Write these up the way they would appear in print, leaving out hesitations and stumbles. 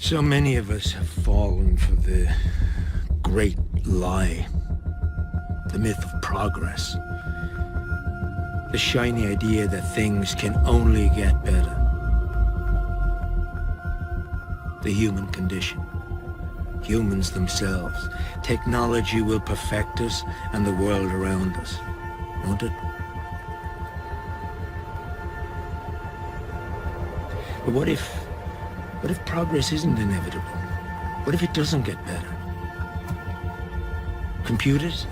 So many of us have fallen for the great lie, the myth of progress, the shiny idea that things can only get better. The human condition, humans themselves. Technology will perfect us and the world around us, won't it? But what if progress isn't inevitable? What if it doesn't get better? Computers?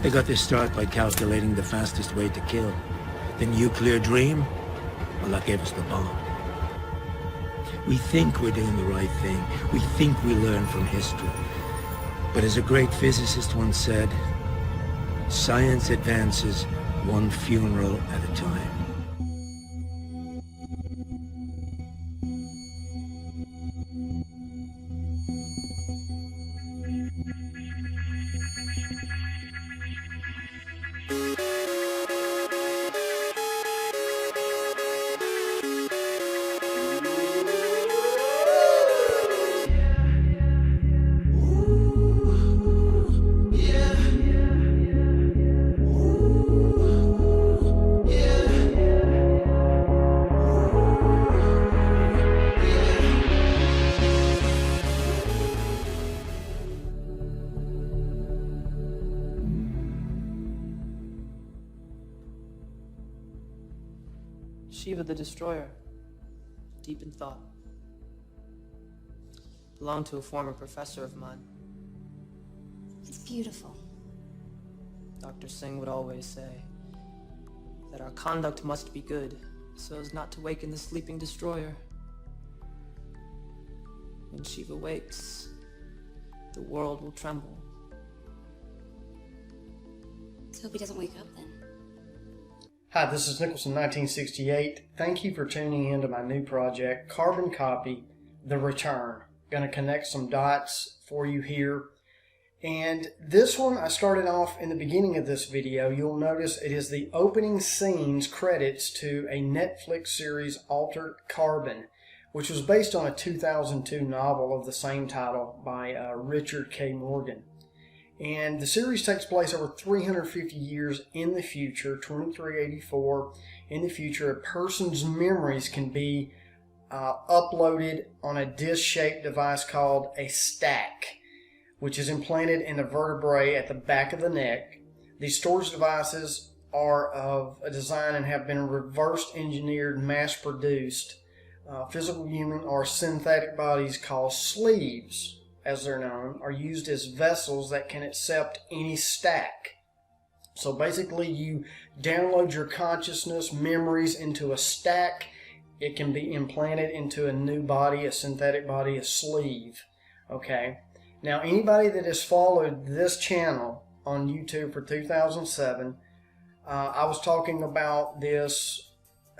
They got their start by calculating the fastest way to kill. The nuclear dream? Well, that gave us the bomb. We think we're doing the right thing. We think we learn from history. But as a great physicist once said, science advances one funeral at a time. Shiva the Destroyer, deep in thought. Belonged to a former professor of mine. It's beautiful. Dr. Singh would always say that our conduct must be good so as not to waken the sleeping destroyer. When Shiva wakes, the world will tremble. Let's hope he doesn't wake up then. Hi, this is Nicholson 1968. Thank you for tuning in to my new project, Carbon Copy, The Return. Going to connect some dots for you here. And this one I started off in the beginning of this video. You'll notice it is the opening scenes credits to a Netflix series, Altered Carbon, which was based on a 2002 novel of the same title by Richard K. Morgan. And the series takes place over 350 years in the future, 2384. In the future, a person's memories can be uploaded on a disc-shaped device called a stack, which is implanted in the vertebrae at the back of the neck. These storage devices are of a design and have been reverse engineered, mass-produced. Physical human or synthetic bodies called sleeves, as they're known, are used as vessels that can accept any stack. So basically you download your consciousness, memories into a stack. It can be implanted into a new body, a synthetic body, a sleeve. Okay. Now anybody that has followed this channel on YouTube for 2007, I was talking about this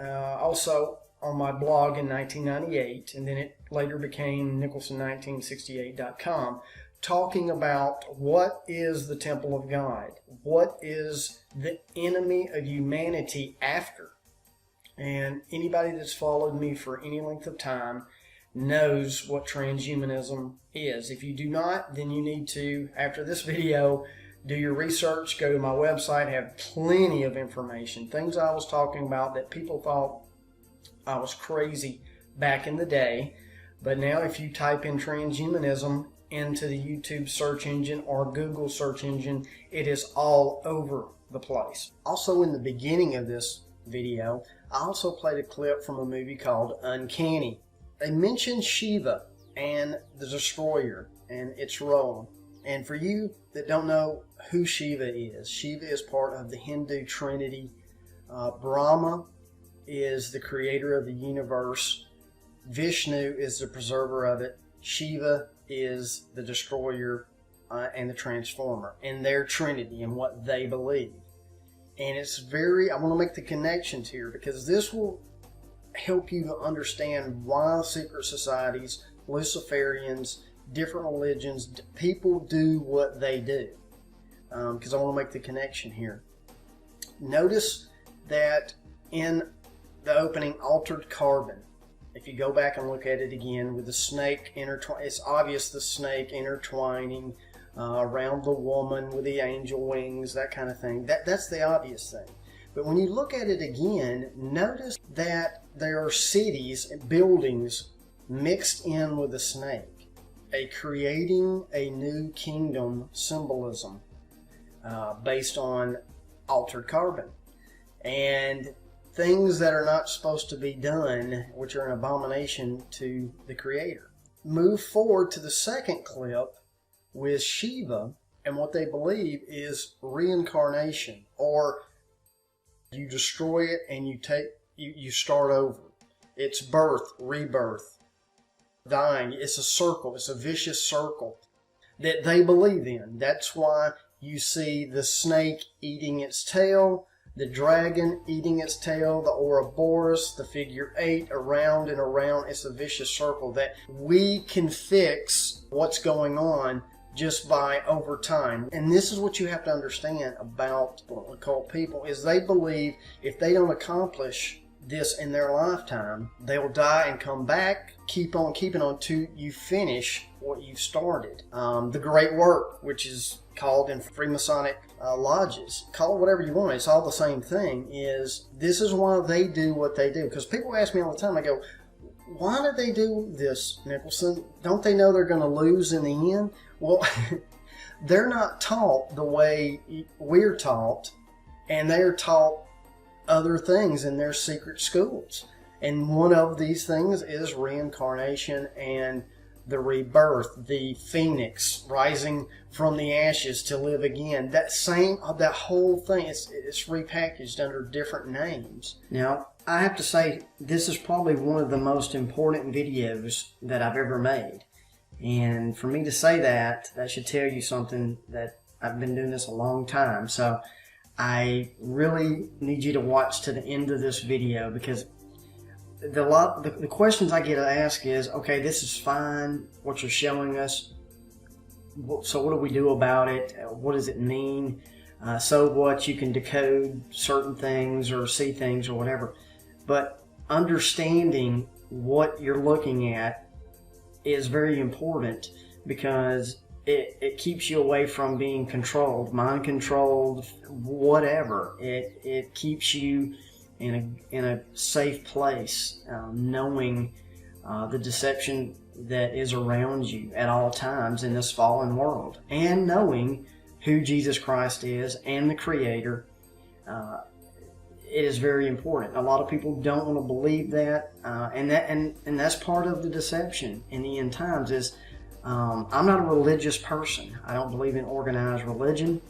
also on my blog in 1998, and then it later became Nicholson1968.com, talking about what is the temple of God, what is the enemy of humanity after. And anybody that's followed me for any length of time knows what transhumanism is. If you do not, then you need to, after this video, do your research, go to my website, have plenty of information, things I was talking about that people thought I was crazy back in the day. But now if you type in transhumanism into the YouTube search engine or Google search engine, it is all over the place. Also, in the beginning of this video, I also played a clip from a movie called Uncanny. They mentioned Shiva and the Destroyer and its role. And for you that don't know who Shiva is part of the Hindu Trinity. Brahma is the creator of the universe. Vishnu is the preserver of it. Shiva is the destroyer and the transformer, and their trinity and what they believe. And it's very, I want to make the connections here because this will help you to understand why secret societies, Luciferians, different religions, people do what they do. Because I want to make the connection here. Notice that in the opening Altered Carbon, If you go back and look at it again with the snake it's obvious the snake intertwining around the woman with the angel wings, that kind of thing. That's the obvious thing. But when you look at it again, notice that there are cities and buildings mixed in with the snake, creating a new kingdom symbolism based on altered carbon. And things that are not supposed to be done, which are an abomination to the Creator. Move forward to the second clip with Shiva, and what they believe is reincarnation, or you destroy it and you start over. It's birth, rebirth, dying. It's a circle. It's a vicious circle that they believe in. That's why you see the snake eating its tail, the dragon eating its tail, the Ouroboros, the figure 8, around and around. It's a vicious circle that we can fix what's going on just by over time. And this is what you have to understand about occult people, is they believe if they don't accomplish this in their lifetime, they'll die and come back, keep on keeping on till you finish what you've started. The great work, which is called in Freemasonic lodges, call it whatever you want, it's all the same thing, this is why they do what they do. Because people ask me all the time, I go, why do they do this, Nicholson? Don't they know they're going to lose in the end? Well, they're not taught the way we're taught, and they're taught other things in their secret schools. And one of these things is reincarnation and the rebirth, the phoenix rising from the ashes to live again. That whole thing, it's repackaged under different names. Now, I have to say, this is probably one of the most important videos that I've ever made. And for me to say that should tell you something, that I've been doing this a long time. So I really need you to watch to the end of this video, because the questions I get asked is, okay, this is fine, what you're showing us, so what do we do about it? What does it mean? So what? You can decode certain things or see things or whatever. But understanding what you're looking at is very important, because it keeps you away from being controlled, mind controlled, whatever. It keeps you in a safe place, knowing the deception that is around you at all times in this fallen world, and knowing who Jesus Christ is and the Creator. It is very important. A lot of people don't want to believe that, and that's part of the deception in the end times. Is I'm not a religious person. I don't believe in organized religion.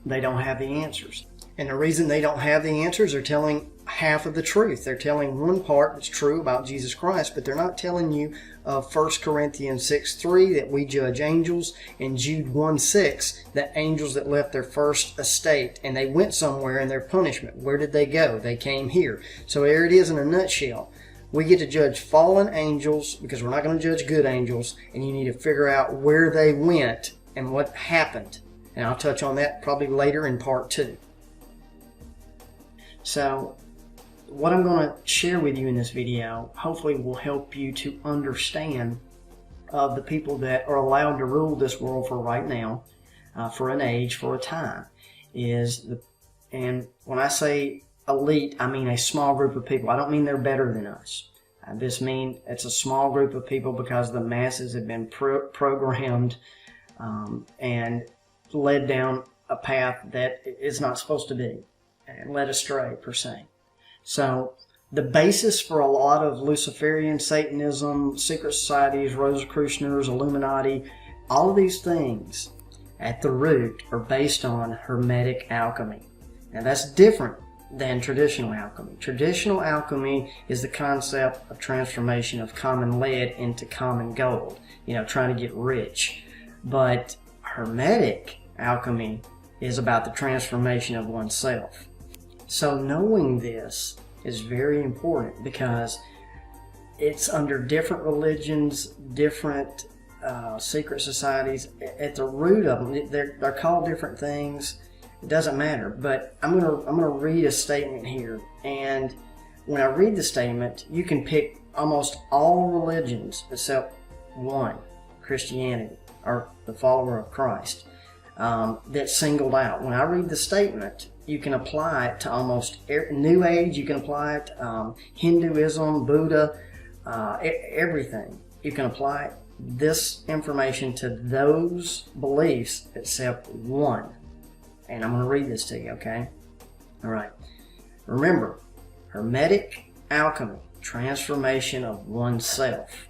They don't have the answers. And the reason they don't have the answers, they're telling half of the truth. They're telling one part that's true about Jesus Christ, but they're not telling you of 1 Corinthians 6:3 that we judge angels, and Jude 1:6 that angels that left their first estate and they went somewhere in their punishment. Where did they go? They came here. So there it is in a nutshell. We get to judge fallen angels because we're not going to judge good angels, and you need to figure out where they went and what happened. And I'll touch on that probably later in part 2. So what I'm going to share with you in this video hopefully will help you to understand of the people that are allowed to rule this world for right now, for an age, for a time. And when I say elite, I mean a small group of people. I don't mean they're better than us. I just mean it's a small group of people because the masses have been programmed and led down a path that is not supposed to be, and led astray per se. So the basis for a lot of Luciferian Satanism, secret societies, Rosicrucianers, Illuminati, all of these things at the root are based on Hermetic alchemy. Now that's different than traditional alchemy. Traditional alchemy is the concept of transformation of common lead into common gold, trying to get rich. But Hermetic alchemy is about the transformation of oneself. So knowing this is very important, because it's under different religions, different secret societies. At the root of them, they're called different things. It doesn't matter. But I'm gonna read a statement here, and when I read the statement, you can pick almost all religions except one, Christianity, or the follower of Christ, that's singled out. When I read the statement, you can apply it to almost New Age, you can apply it to Hinduism, Buddha, everything. You can apply this information to those beliefs except one. And I'm going to read this to you, okay? All right. Remember, Hermetic alchemy, transformation of oneself.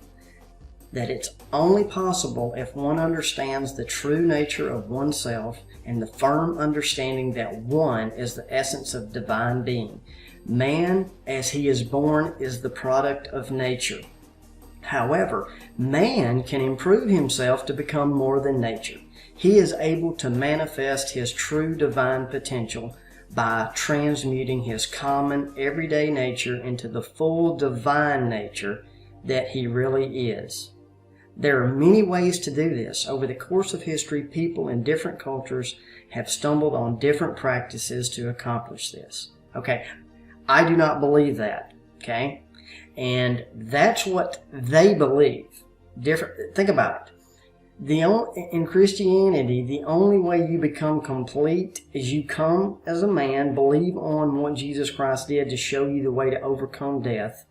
That it's only possible if one understands the true nature of oneself and the firm understanding that one is the essence of divine being. Man, as he is born, is the product of nature. However, man can improve himself to become more than nature. He is able to manifest his true divine potential by transmuting his common, everyday nature into the full divine nature that he really is. There are many ways to do this. Over the course of history, people in different cultures have stumbled on different practices to accomplish this. Okay, I do not believe that, okay? And that's what they believe. Think about it. In Christianity, the only way you become complete is you come as a man, believe on what Jesus Christ did to show you the way to overcome death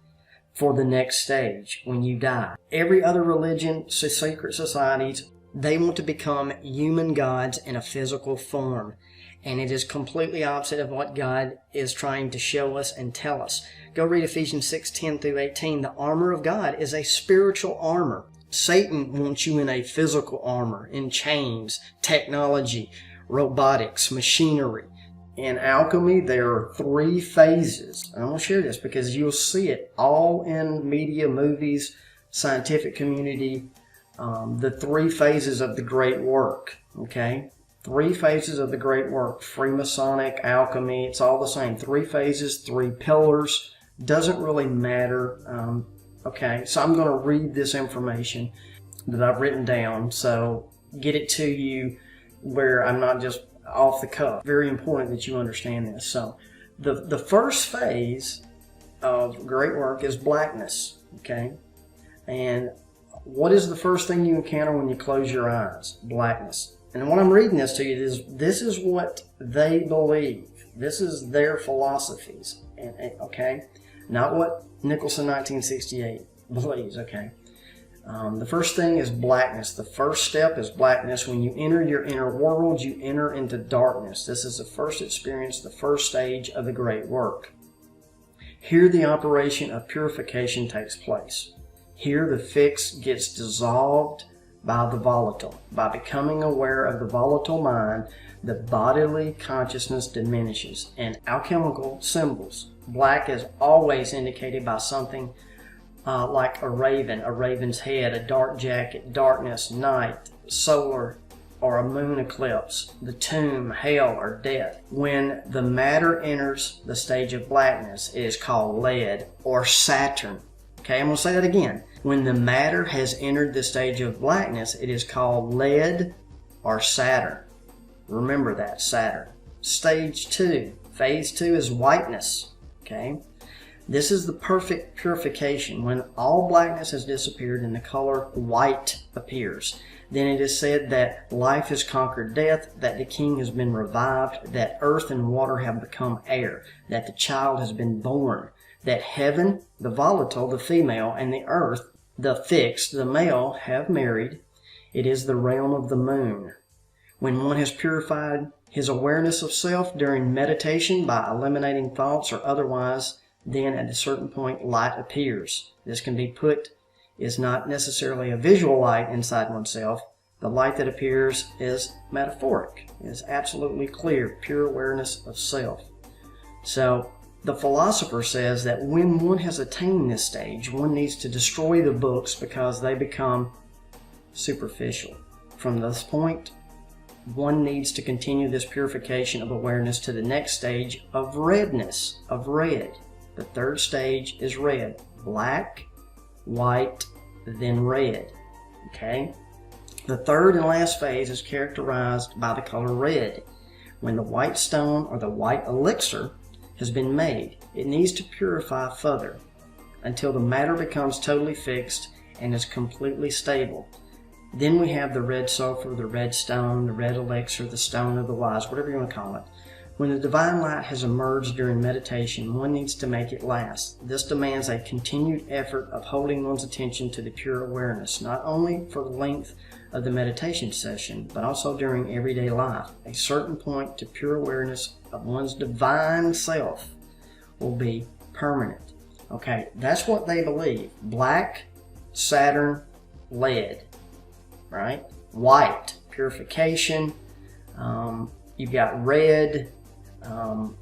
for the next stage when you die. Every other religion, secret societies, they want to become human gods in a physical form. And it is completely opposite of what God is trying to show us and tell us. Go read Ephesians 6:10 through 18. The armor of God is a spiritual armor. Satan wants you in a physical armor, in chains, technology, robotics, machinery. In alchemy, there are 3 phases. I want to share this because you'll see it all in media, movies, scientific community, the 3 phases of the great work, okay? 3 phases of the great work, Freemasonic, alchemy, it's all the same. 3 phases, 3 pillars, doesn't really matter. Okay, so I'm going to read this information that I've written down, so get it to you where I'm not just off the cuff. Very important that you understand this. So the first phase of great work is blackness, okay? And what is the first thing you encounter when you close your eyes? Blackness. And when I'm reading this to you, this is what they believe. This is their philosophies, okay? Not what Nicholson 1968 believes, okay? The first thing is blackness. The first step is blackness. When you enter your inner world, you enter into darkness. This is the first experience, the first stage of the great work. Here the operation of purification takes place. Here the fix gets dissolved by the volatile. By becoming aware of the volatile mind, the bodily consciousness diminishes. And alchemical symbols, black is always indicated by something like a raven, a raven's head, a dark jacket, darkness, night, solar, or a moon eclipse, the tomb, hell, or death. When the matter enters the stage of blackness, it is called lead or Saturn. Okay, I'm going to say that again. When the matter has entered the stage of blackness, it is called lead or Saturn. Remember that, Saturn. Stage 2, phase 2 is whiteness. Okay, this is the perfect purification. When all blackness has disappeared and the color white appears, then it is said that life has conquered death, that the king has been revived, that earth and water have become air, that the child has been born, that heaven, the volatile, the female, and the earth, the fixed, the male, have married. It is the realm of the moon. When one has purified his awareness of self during meditation by eliminating thoughts or otherwise, then at a certain point light appears. This can be put, is not necessarily a visual light inside oneself. The light that appears is metaphoric. It is absolutely clear, pure awareness of self. So the philosopher says that when one has attained this stage, one needs to destroy the books because they become superficial. From this point, one needs to continue this purification of awareness to the next stage of redness, of red. The third stage is red. Black, white, then red. Okay? The third and last phase is characterized by the color red. When the white stone or the white elixir has been made, it needs to purify further. until the matter becomes totally fixed and is completely stable. Then we have the red sulfur, the red stone, the red elixir, the stone of the wise, whatever you want to call it. When the divine light has emerged during meditation, one needs to make it last. This demands a continued effort of holding one's attention to the pure awareness, not only for the length of the meditation session, but also during everyday life. A certain point to pure awareness of one's divine self will be permanent. Okay, that's what they believe. Black, Saturn, lead, right? White, purification. You've got red, the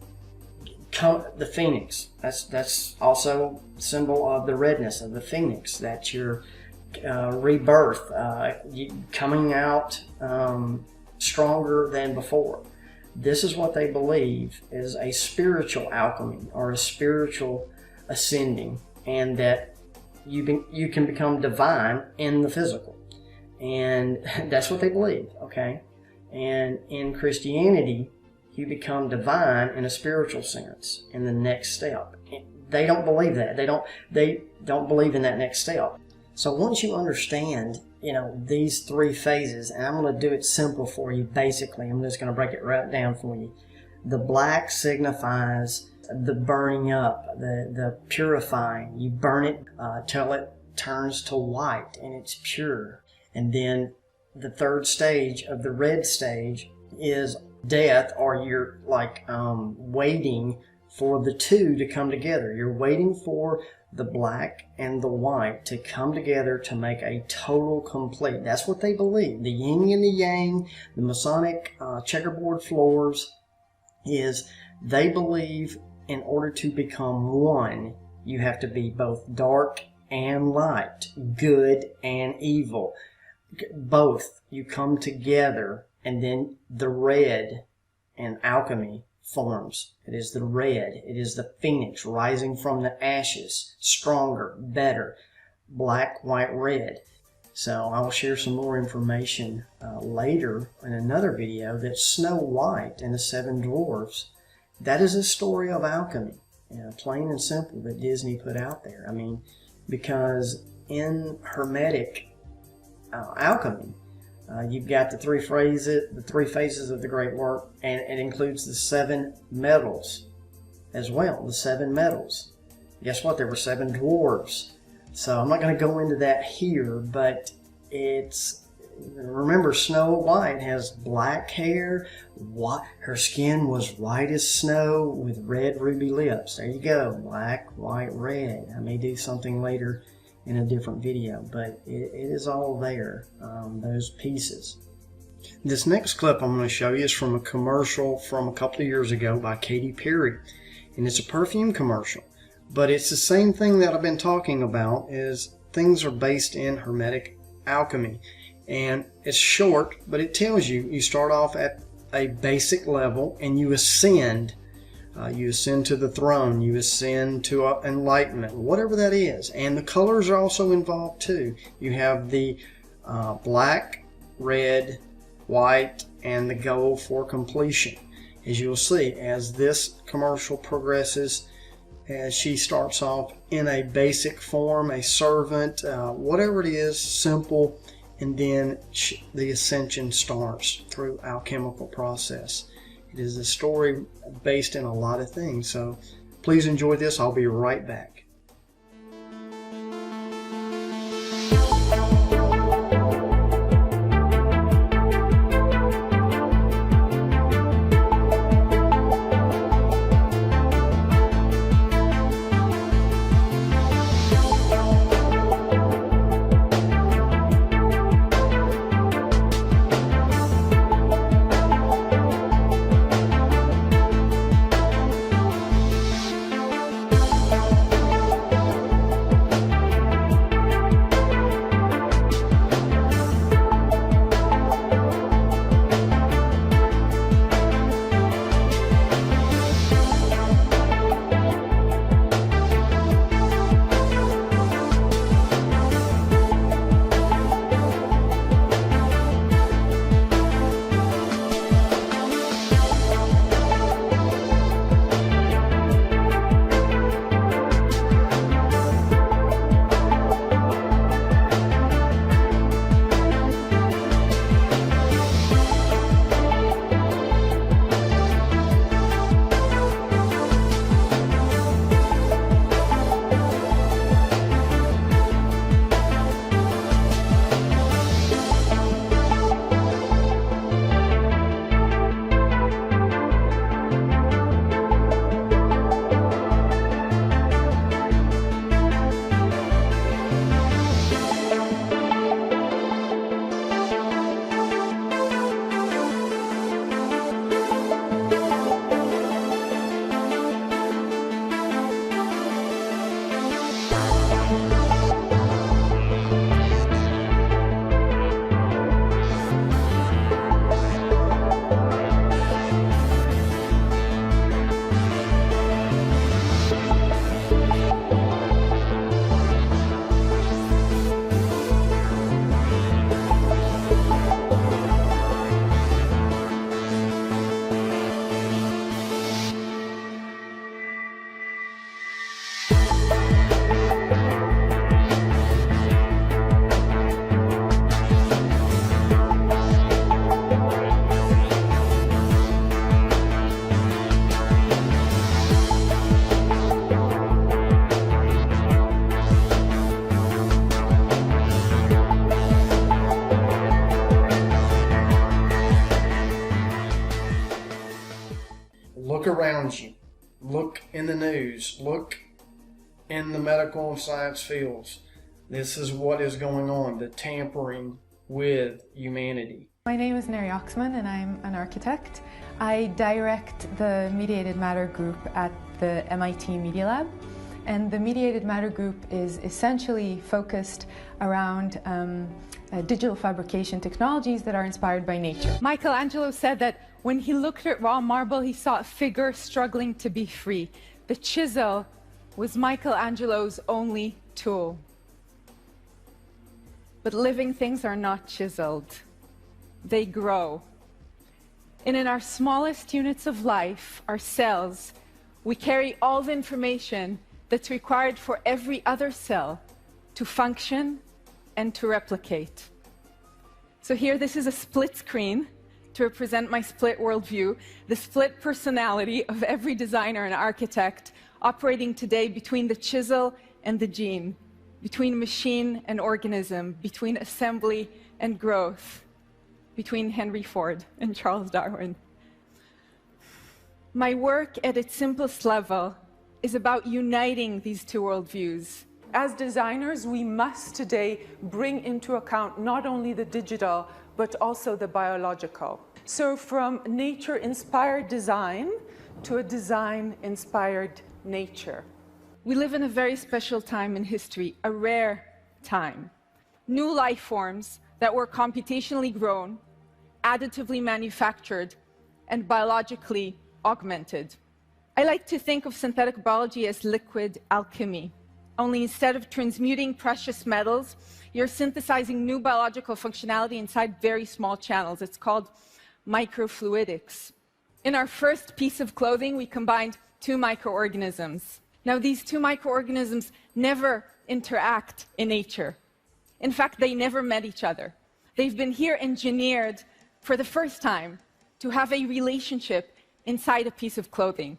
phoenix. That's also a symbol of the redness of the phoenix. That's your rebirth, coming out stronger than before. This is what they believe is a spiritual alchemy or a spiritual ascending, and that you can become divine in the physical. And that's what they believe, okay? And in Christianity, you become divine in a spiritual sense in the next step. They don't believe that. They don't believe in that next step. So once you understand, these three phases, and I'm going to do it simple for you basically. I'm just going to break it right down for you. The black signifies the burning up, the purifying. You burn it till it turns to white and it's pure. And then the third stage of the red stage is death, or you're waiting for the two to come together. You're waiting for the black and the white to come together to make a total complete. That's what they believe. The yin and the yang, the Masonic checkerboard floors, is they believe in order to become one, you have to be both dark and light, good and evil. Both, you come together, and then the red and alchemy forms. It is the red. It is the phoenix rising from the ashes, stronger, better, black, white, red. So I will share some more information later in another video that Snow White and the Seven Dwarfs, that is a story of alchemy, plain and simple, that Disney put out there. I mean, because in Hermetic alchemy, you've got the three phases of the great work, and it includes the 7 metals as well, the 7 metals. Guess what? There were 7 dwarves. So I'm not going to go into that here, but remember, Snow White has black hair, her skin was white as snow with red ruby lips. There you go, black, white, red. I may do something later in a different video, but it is all there, those pieces. This next clip I'm going to show you is from a commercial from a couple of years ago by Katy Perry, and it's a perfume commercial, but it's the same thing that I've been talking about, is things are based in Hermetic alchemy, and it's short, but it tells you start off at a basic level and you ascend. You ascend to the throne, you ascend to enlightenment, whatever that is. And the colors are also involved too. You have the black, red, white, and the gold for completion. As you'll see, as this commercial progresses, as she starts off in a basic form, a servant, whatever it is, simple, and then the ascension starts through alchemical process. It is a story based in a lot of things, so please enjoy this. I'll be right back. around you. Look in the news. Look in the medical and science fields. This is what is going on, the tampering with humanity. My name is Neri Oxman and I'm an architect. I direct the Mediated Matter group at the MIT Media Lab. And the Mediated Matter group is essentially focused around digital fabrication technologies that are inspired by nature. Michelangelo said that when he looked at raw marble, he saw a figure struggling to be free. The chisel was Michelangelo's only tool. But living things are not chiseled. They grow. And in our smallest units of life, our cells, we carry all the information that's required for every other cell to function and to replicate. So here, this is a split screen to represent my split worldview, the split personality of every designer and architect operating today between the chisel and the gene, between machine and organism, between assembly and growth, between Henry Ford and Charles Darwin. My work at its simplest level is about uniting these two worldviews. As designers, we must today bring into account not only the digital, but also the biological. So from nature-inspired design to a design-inspired nature. We live in a very special time in history, a rare time. New life forms that were computationally grown, additively manufactured, and biologically augmented. I like to think of synthetic biology as liquid alchemy. Only instead of transmuting precious metals, you're synthesizing new biological functionality inside very small channels. It's called microfluidics. In our first piece of clothing, we combined two microorganisms. Now, these two microorganisms never interact in nature. In fact, they never met each other. They've been here engineered for the first time to have a relationship inside a piece of clothing.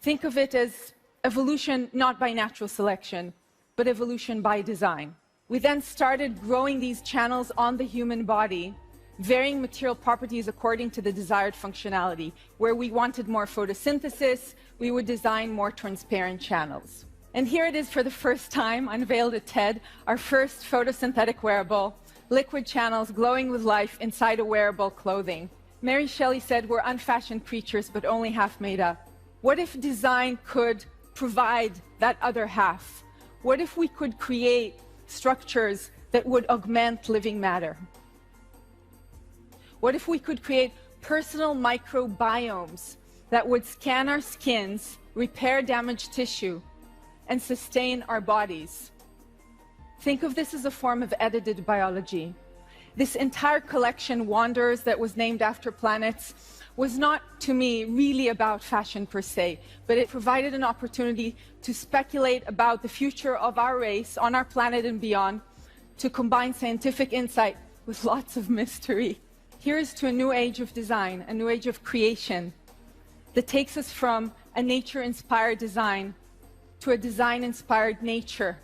Think of it as evolution not by natural selection, but evolution by design. We then started growing these channels on the human body, varying material properties according to the desired functionality. Where we wanted more photosynthesis, we would design more transparent channels. And here it is for the first time, unveiled at TED, our first photosynthetic wearable, liquid channels glowing with life inside a wearable clothing. Mary Shelley said, "We're unfashioned creatures, but only half made up." What if design could provide that other half? What if we could create structures that would augment living matter? What if we could create personal microbiomes that would scan our skins, repair damaged tissue, and sustain our bodies? Think of this as a form of edited biology. This entire collection, Wanderers, that was named after planets, was not, to me, really about fashion per se, but it provided an opportunity to speculate about the future of our race on our planet and beyond, to combine scientific insight with lots of mystery. Here is to a new age of design, a new age of creation, that takes us from a nature-inspired design to a design-inspired nature.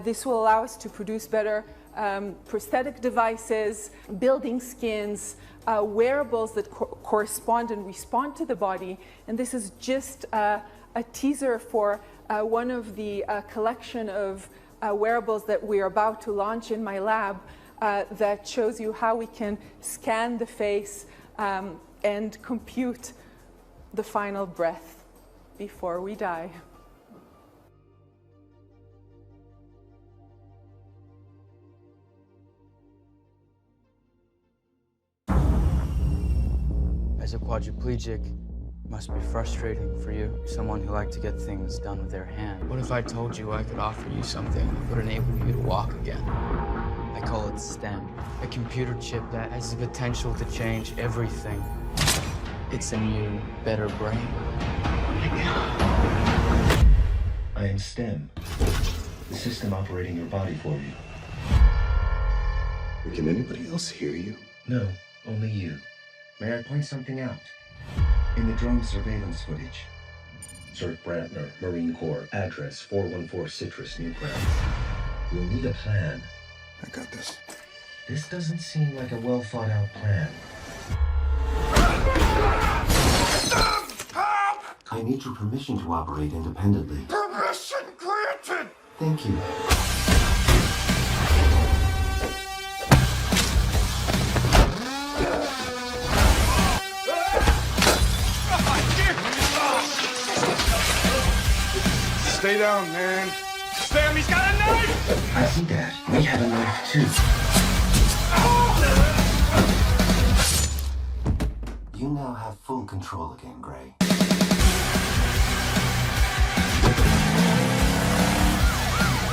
This will allow us to produce better prosthetic devices, building skins, wearables that correspond and respond to the body. And this is just a teaser for one of the collection of wearables that we are about to launch in my lab that shows you how we can scan the face and compute the final breath before we die. As a quadriplegic, it must be frustrating for you, someone who liked to get things done with their hand. What if I told you I could offer you something that would enable you to walk again? I call it STEM, a computer chip that has the potential to change everything. It's a new, better brain. I am STEM, the system operating your body for you. Can anybody else hear you? No, only you. May I point something out? In the drone surveillance footage, Zerk Brantner, Marine Corps, address 414 Citrus, Newground. You'll need a plan. I got this. This doesn't seem like a well-thought-out plan. I need your permission to operate independently. Permission granted! Thank you. Stay down, man. Sam, he's got a knife! I see that. We have a knife too. You now have full control again, Gray.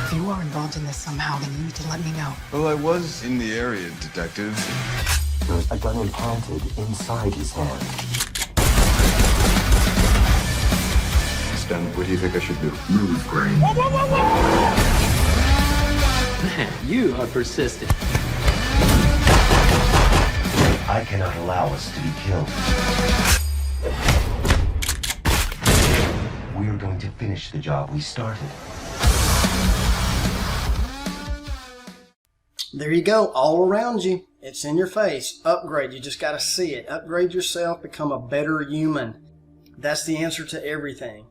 If you are involved in this somehow, then you need to let me know. Well, I was in the area, Detective. There's a gun implanted inside his hand. Stan, what do you think I should do? Move, Gray. Whoa, whoa, whoa, whoa! Man, you are persistent. I cannot allow us to be killed. We are going to finish the job we started. There you go, all around you. It's in your face. Upgrade, you just got to see it. Upgrade yourself, become a better human. That's the answer to everything.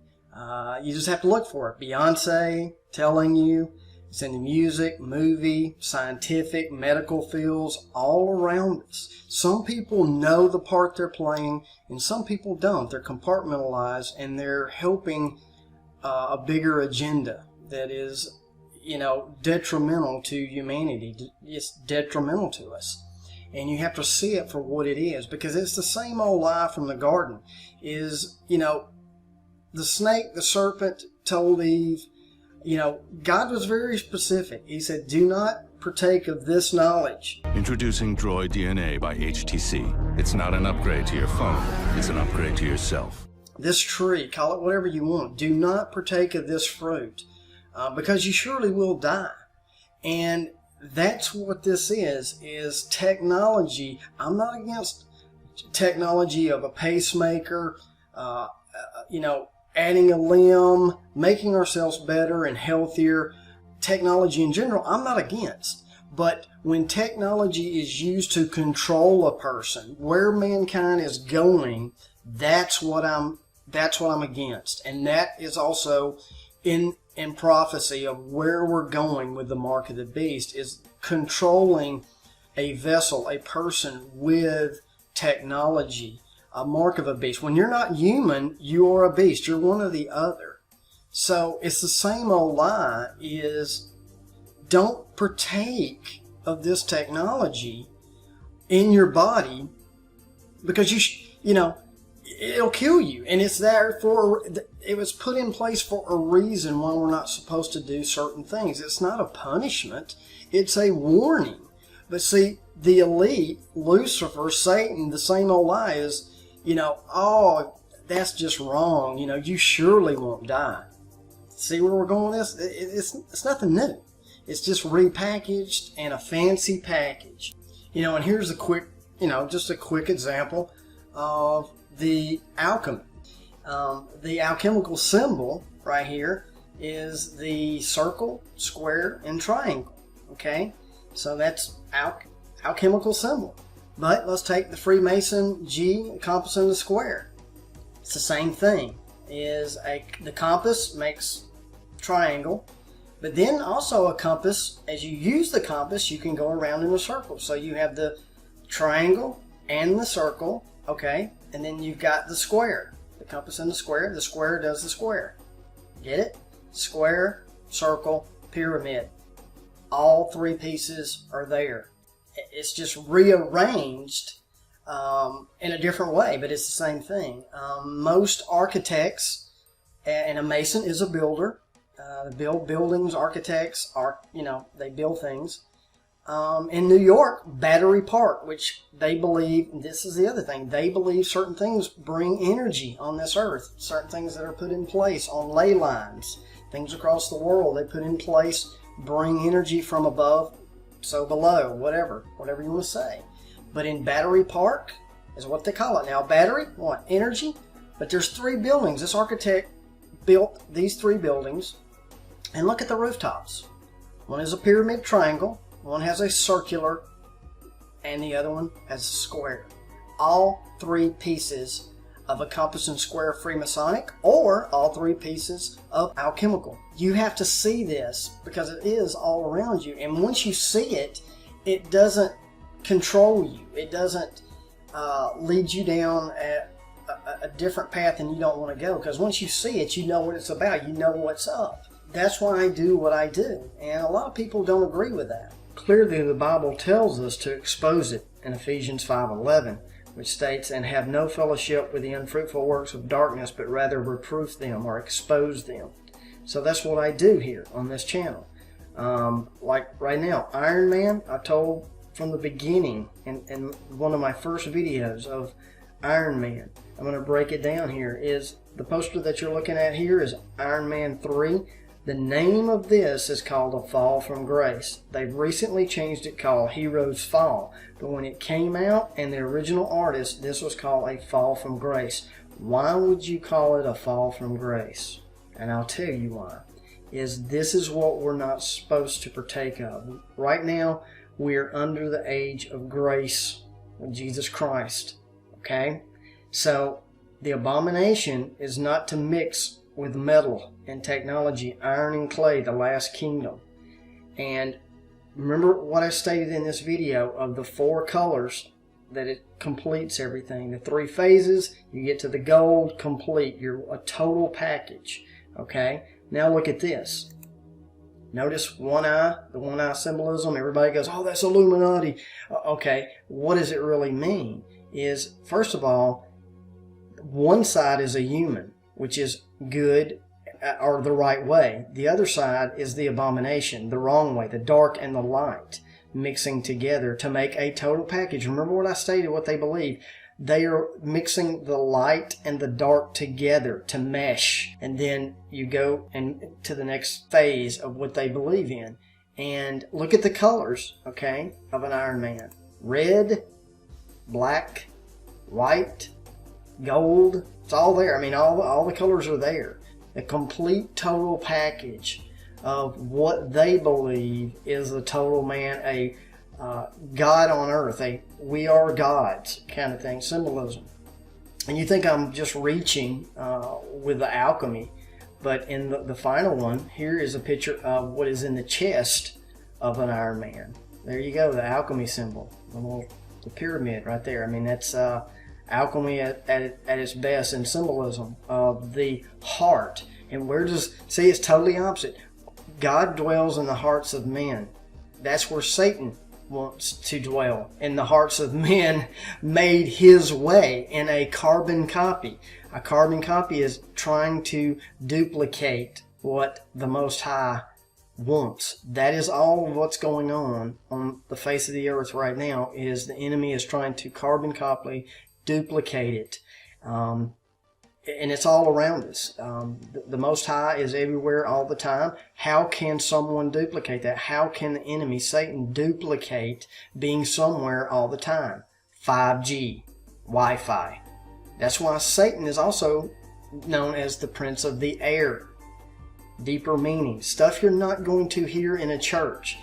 You just have to look for it. Beyonce telling you, it's in the music, movie, scientific, medical fields, all around us. Some people know the part they're playing, and some people don't. They're compartmentalized, and they're helping a bigger agenda that is, detrimental to humanity. It's detrimental to us. And you have to see it for what it is, because it's the same old lie from the garden. The snake, the serpent told Eve, God was very specific. He said, do not partake of this knowledge. Introducing Droid DNA by HTC. It's not an upgrade to your phone. It's an upgrade to yourself. This tree, call it whatever you want. Do not partake of this fruit, because you surely will die. And that's what this is technology. I'm not against technology of a pacemaker, adding a limb, making ourselves better and healthier. Technology in general, I'm not against. But when technology is used to control a person, where mankind is going, that's what I'm against. And that is also in prophecy of where we're going with the mark of the beast, is controlling a vessel, a person with technology. A mark of a beast. When you're not human, you are a beast. You're one or the other. So it's the same old lie, is don't partake of this technology in your body, because it'll kill you. And it's there it was put in place for a reason why we're not supposed to do certain things. It's not a punishment. It's a warning. But see, the elite, Lucifer, Satan, the same old lie is, that's just wrong. You surely won't die. See where we're going with this? It's nothing new. It's just repackaged and a fancy package. And here's a quick example of the alchemy. The alchemical symbol right here is the circle, square, and triangle. Okay? So that's alchemical symbol. But let's take the Freemason G, compass, and the square. It's the same thing. The compass makes triangle, but then also a compass, as you use the compass, you can go around in a circle. So you have the triangle and the circle, okay? And then you've got the square. The compass and the square. The square does the square. Get it? Square, circle, pyramid. All three pieces are there. It's just rearranged in a different way, but it's the same thing. Most architects, and a mason is a builder. Build buildings, architects they build things. In New York, Battery Park, which they believe, and this is the other thing, they believe certain things bring energy on this earth. Certain things that are put in place on ley lines, things across the world they put in place bring energy from above, so below, whatever you want to say. But in Battery Park is what they call it. Now, battery, what? Energy? But there's three buildings. This architect built these three buildings, and look at the rooftops. One is a pyramid triangle, one has a circular, and the other one has a square. All three pieces of a compass and square Freemasonic, or all three pieces of alchemical. You have to see this because it is all around you. And once you see it, it doesn't control you. It doesn't lead you down a different path and you don't want to go. Because once you see it, you know what it's about. You know what's up. That's why I do what I do. And a lot of people don't agree with that. Clearly, the Bible tells us to expose it in Ephesians 5:11, which states, "And have no fellowship with the unfruitful works of darkness, but rather reproof them," or expose them. So that's what I do here on this channel. Like right now, Iron Man, I told from the beginning in one of my first videos of Iron Man, I'm going to break it down here, is the poster that you're looking at here is Iron Man 3. The name of this is called A Fall from Grace. They've recently changed it called Heroes Fall. But when it came out and the original artist, this was called A Fall from Grace. Why would you call it A Fall from Grace? And I'll tell you why. This is what we're not supposed to partake of. Right now, we're under the age of grace with Jesus Christ. Okay? So, the abomination is not to mix with metal and technology, iron and clay, the last kingdom. And remember what I stated in this video of the 4 colors, that it completes everything. The 3 phases, you get to the gold, complete. You're a total package. Okay? Now look at this. Notice one eye, the one eye symbolism. Everybody goes, oh, that's Illuminati. Okay, what does it really mean? Is, first of all, one side is a human, which is good or the right way. The other side is the abomination, the wrong way, the dark and the light mixing together to make a total package. Remember what I stated, what they believe. They are mixing the light and the dark together to mesh. And then you go to the next phase of what they believe in. And look at the colors, okay, of an Iron Man. Red, black, white, gold. It's all there. I mean, all the colors are there. A complete total package of what they believe is the total man, a God on earth, a we are gods kind of thing, symbolism. And you think I'm just reaching with the alchemy, but in the final one, here is a picture of what is in the chest of an Iron Man. There you go, the alchemy symbol, the pyramid right there. I mean, that's alchemy at its best in symbolism of the heart. And see, it's totally opposite. God dwells in the hearts of men. That's where Satan wants to dwell, in the hearts of men made his way in a carbon copy. A carbon copy is trying to duplicate what the Most High wants. That is all of what's going on the face of the earth right now, is the enemy is trying to carbon copy, duplicate it. And it's all around us. The Most High is everywhere all the time. How can someone duplicate that? How can the enemy, Satan, duplicate being somewhere all the time? 5G, Wi-Fi. That's why Satan is also known as the Prince of the Air. Deeper meaning. Stuff you're not going to hear in a church.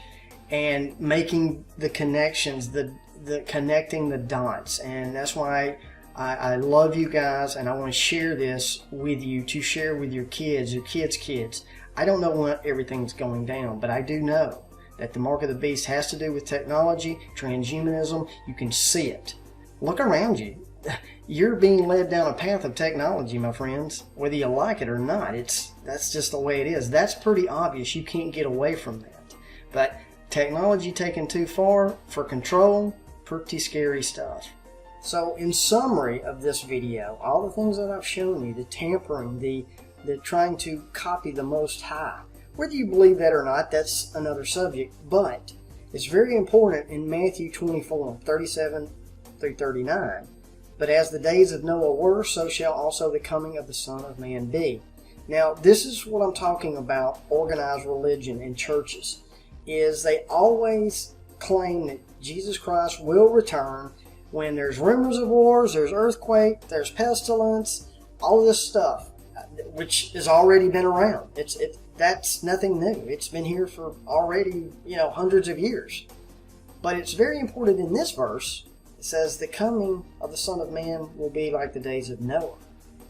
And making the connections, the connecting the dots. And that's why I love you guys, and I want to share this with you, to share with your kids, your kids' kids. I don't know when everything's going down, but I do know that the mark of the beast has to do with technology, transhumanism. You can see it. Look around you. You're being led down a path of technology, my friends, whether you like it or not. That's just the way it is. That's pretty obvious. You can't get away from that. But technology taken too far for control, pretty scary stuff. So in summary of this video, all the things that I've shown you, the tampering, the trying to copy the Most High, whether you believe that or not, that's another subject, but it's very important in Matthew 24:37 through 39. But as the days of Noah were, so shall also the coming of the Son of Man be. Now, this is what I'm talking about, organized religion in churches, is they always claim that Jesus Christ will return when there's rumors of wars, there's earthquake, there's pestilence, all of this stuff, which has already been around. That's nothing new. It's been here for already, hundreds of years. But it's very important in this verse, It says the coming of the Son of Man will be like the days of Noah.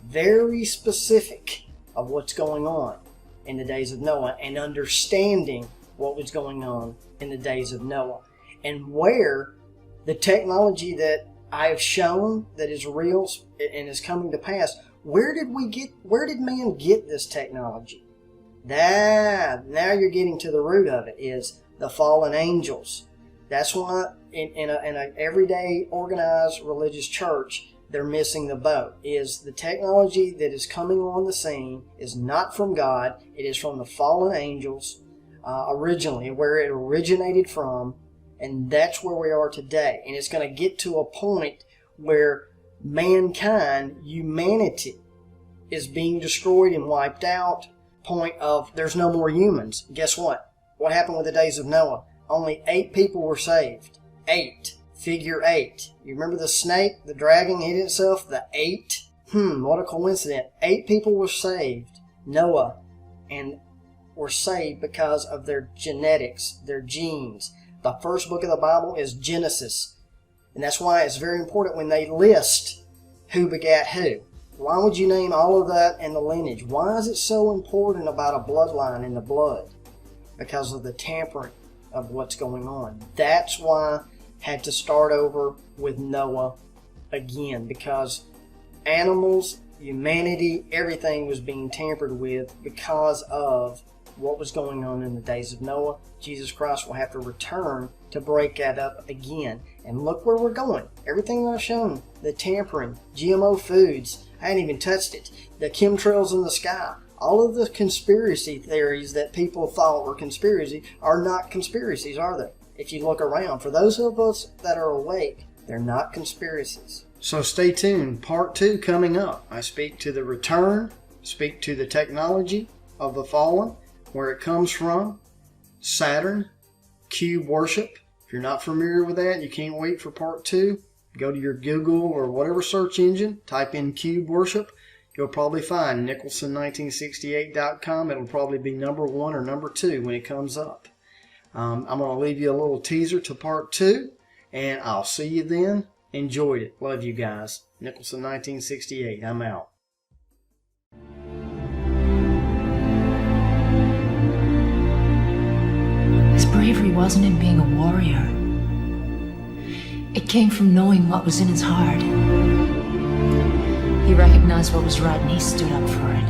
Very specific of what's going on in the days of Noah and understanding what was going on in the days of Noah and where the technology that I have shown that is real and is coming to pass, where did man get this technology? Now you're getting to the root of it, is the fallen angels. That's why in an everyday organized religious church, they're missing the boat. Is the technology that is coming on the scene is not from God. It is from the fallen angels originally, where it originated from, and that's where we are today. And it's going to get to a point where mankind, humanity, is being destroyed and wiped out. Point of there's no more humans. Guess what? What happened with the days of Noah? Only 8 people were saved. 8. Figure 8. You remember the snake, the dragon hid itself? The 8? What a coincidence. 8 people were saved. Noah. And were saved because of their genetics, their genes. The first book of the Bible is Genesis. And that's why it's very important when they list who begat who. Why would you name all of that in the lineage? Why is it so important about a bloodline in the blood? Because of the tampering of what's going on. That's why I had to start over with Noah again, because animals, humanity, everything was being tampered with because of what was going on in the days of Noah. Jesus Christ will have to return to break that up again. And look where we're going. Everything I've shown, the tampering, GMO foods, I hadn't even touched it. The chemtrails in the sky. All of the conspiracy theories that people thought were conspiracy are not conspiracies, are they? If you look around, for those of us that are awake, they're not conspiracies. So stay tuned. Part 2 coming up. I speak to the return, speak to the technology of the fallen, where it comes from, Saturn, cube worship. If you're not familiar with that, you can't wait for part 2. Go to your Google or whatever search engine, type in cube worship. You'll probably find Nicholson1968.com. It'll probably be number 1 or number 2 when it comes up. I'm going to leave you a little teaser to part 2, and I'll see you then. Enjoyed it. Love you guys. Nicholson1968. I'm out. His bravery wasn't in being a warrior. It came from knowing what was in his heart. He recognized what was right and he stood up for it.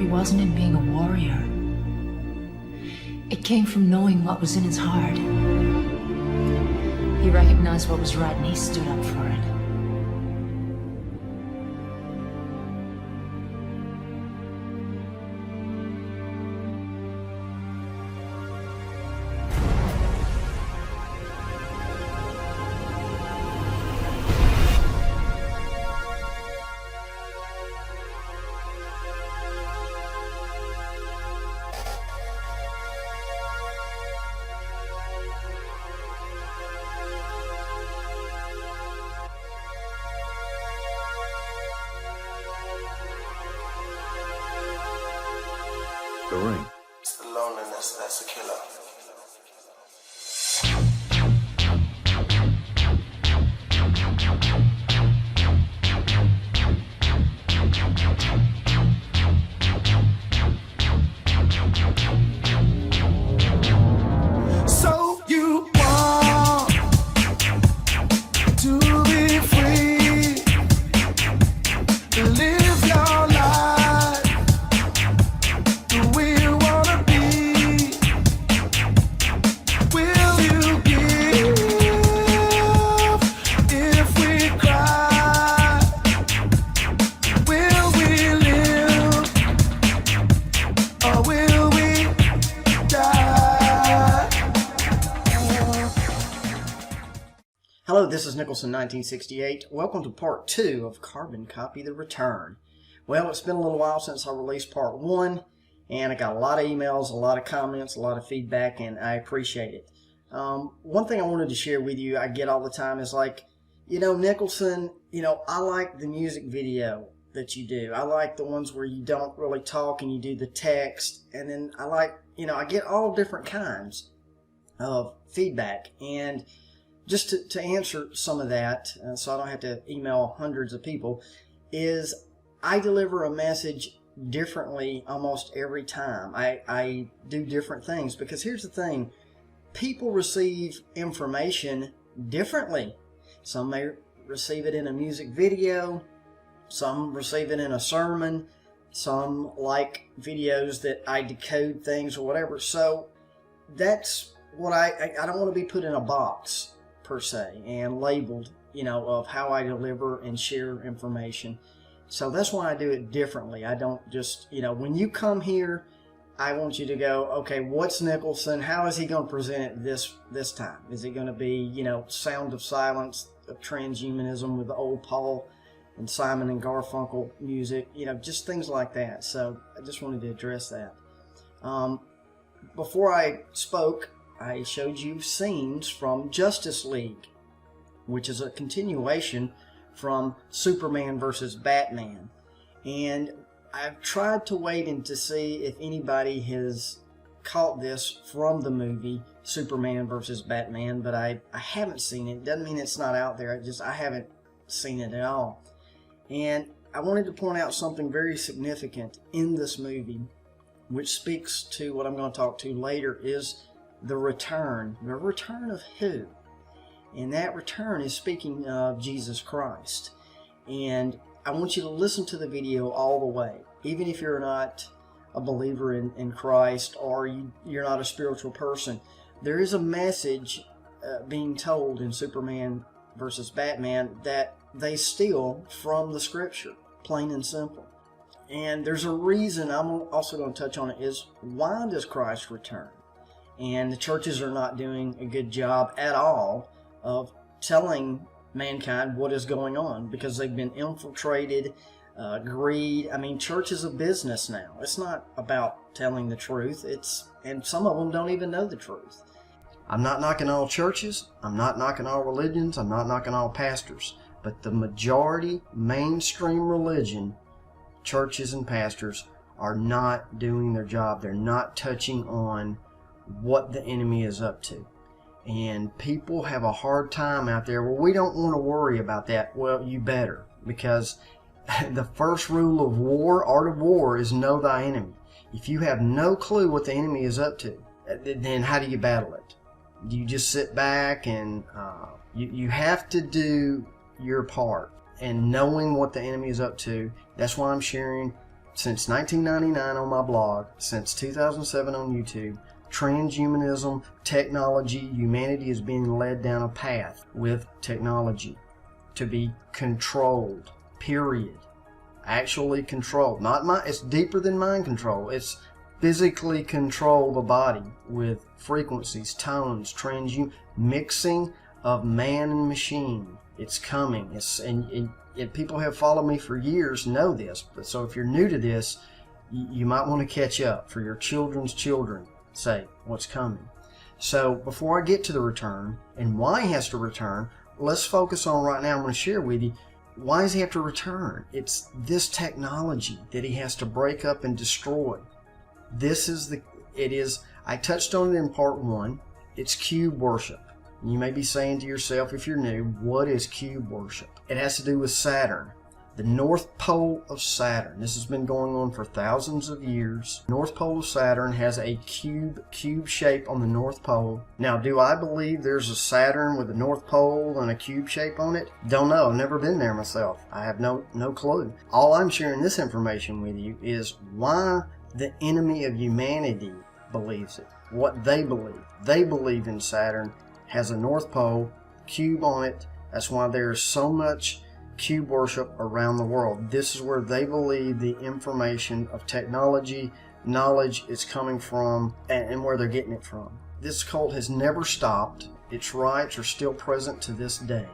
Wasn't in being a warrior. It came from knowing what was in his heart. He recognized what was right and he stood up for it. Yes, that's a killer. So you want to be free, to live your life the way you wanna be. Will you give if we cry? Will we live or will we die? Hello, this is Nicholson 1968. Welcome to part 2 of Carbon Copy The Return. Well, it's been a little while since I released part 1, and I got a lot of emails, a lot of comments, a lot of feedback, and I appreciate it. One thing I wanted to share with you, I get all the time, is like, Nicholson, I like the music video that you do. I like the ones where you don't really talk and you do the text, and then I like, I get all different kinds of feedback, and just to answer some of that, so I don't have to email hundreds of people, is I deliver a message differently almost every time. I do different things because here's the thing. People receive information differently. Some may receive it in a music video. Some receive it in a sermon. Some like videos that I decode things or whatever. So that's what I don't want to be put in a box per se and labeled, of how I deliver and share information. So that's why I do it differently. I don't just, when you come here, I want you to go, okay, what's Nicholson? How is he going to present it this time? Is it going to be, Sound of Silence, of transhumanism with the old Paul and Simon and Garfunkel music, just things like that. So I just wanted to address that. Before I spoke, I showed you scenes from Justice League, which is a continuation from Superman versus Batman. And I've tried to wait and to see if anybody has caught this from the movie Superman versus Batman, but I haven't seen it. Doesn't mean it's not out there. I haven't seen it at all. And I wanted to point out something very significant in this movie, which speaks to what I'm going to talk to later, is the return. The return of who? And that return is speaking of Jesus Christ. And I want you to listen to the video all the way. Even if you're not a believer in Christ or you're not a spiritual person, there is a message being told in Superman versus Batman that they steal from the scripture, plain and simple. And there's a reason I'm also going to touch on it, is why does Christ return? And the churches are not doing a good job at all of telling mankind what is going on because they've been infiltrated, greed. I mean, church is a business now. It's not about telling the truth. And some of them don't even know the truth. I'm not knocking all churches. I'm not knocking all religions. I'm not knocking all pastors. But the majority, mainstream religion, churches and pastors, are not doing their job. They're not touching on what the enemy is up to. And people have a hard time out there. Well, we don't want to worry about that. Well, you better, because the first rule of war, art of war, is know thy enemy. If you have no clue what the enemy is up to, then how do you battle it? Do you just sit back and you have to do your part? And knowing what the enemy is up to, that's why I'm sharing since 1999 on my blog, since 2007 on YouTube. Transhumanism, technology, humanity is being led down a path with technology to be controlled, period. Actually controlled. It's deeper than mind control. It's physically control the body with frequencies, tones, mixing of man and machine. It's coming. And people have followed me for years know this. But so if you're new to this, you might want to catch up for your children's children. Say what's coming. So before I get to the return and why he has to return, let's focus on right now. I'm going to share with you why does he have to return. It's this technology that he has to break up and destroy. It is I touched on it in part 1. It's cube worship. You may be saying to yourself, if you're new, what is cube worship? It has to do with Saturn, the North Pole of Saturn. This has been going on for thousands of years. North Pole of Saturn has a cube shape on the North Pole. Now, do I believe there's a Saturn with a North Pole and a cube shape on it? Don't know. I've never been there myself. I have no clue. All I'm sharing this information with you is why the enemy of humanity believes it. What they believe. They believe in Saturn has a North Pole, cube on it. That's why there's so much cube worship around the world. This is where they believe the information of technology, knowledge is coming from, and where they're getting it from. This cult has never stopped. Its rites are still present to this day.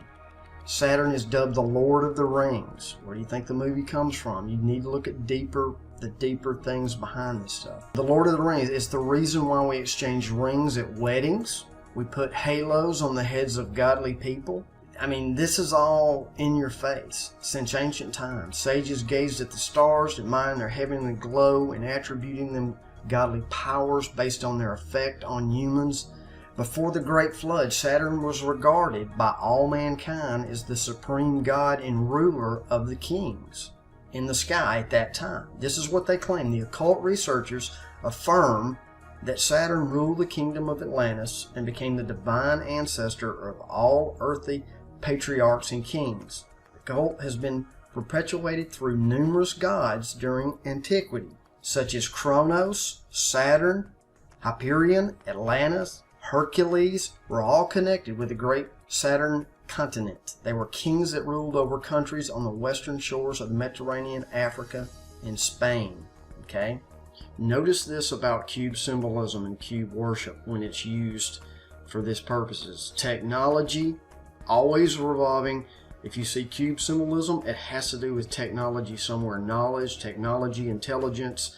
Saturn is dubbed the Lord of the Rings. Where do you think the movie comes from? You need to look at the deeper things behind this stuff. The Lord of the Rings is the reason why we exchange rings at weddings. We put halos on the heads of godly people. I mean, this is all in your face since ancient times. Sages gazed at the stars, admiring their heavenly glow and attributing them godly powers based on their effect on humans. Before the Great Flood, Saturn was regarded by all mankind as the supreme god and ruler of the kings in the sky at that time. This is what they claim. The occult researchers affirm that Saturn ruled the kingdom of Atlantis and became the divine ancestor of all earthly patriarchs and kings. The cult has been perpetuated through numerous gods during antiquity, such as Kronos, Saturn, Hyperion, Atlantis, Hercules were all connected with the great Saturn continent. They were kings that ruled over countries on the western shores of the Mediterranean, Africa, and Spain. Okay? Notice this about cube symbolism and cube worship when it's used for this purposes. Technology, always revolving. If you see cube symbolism, it has to do with technology somewhere. Knowledge, technology, intelligence.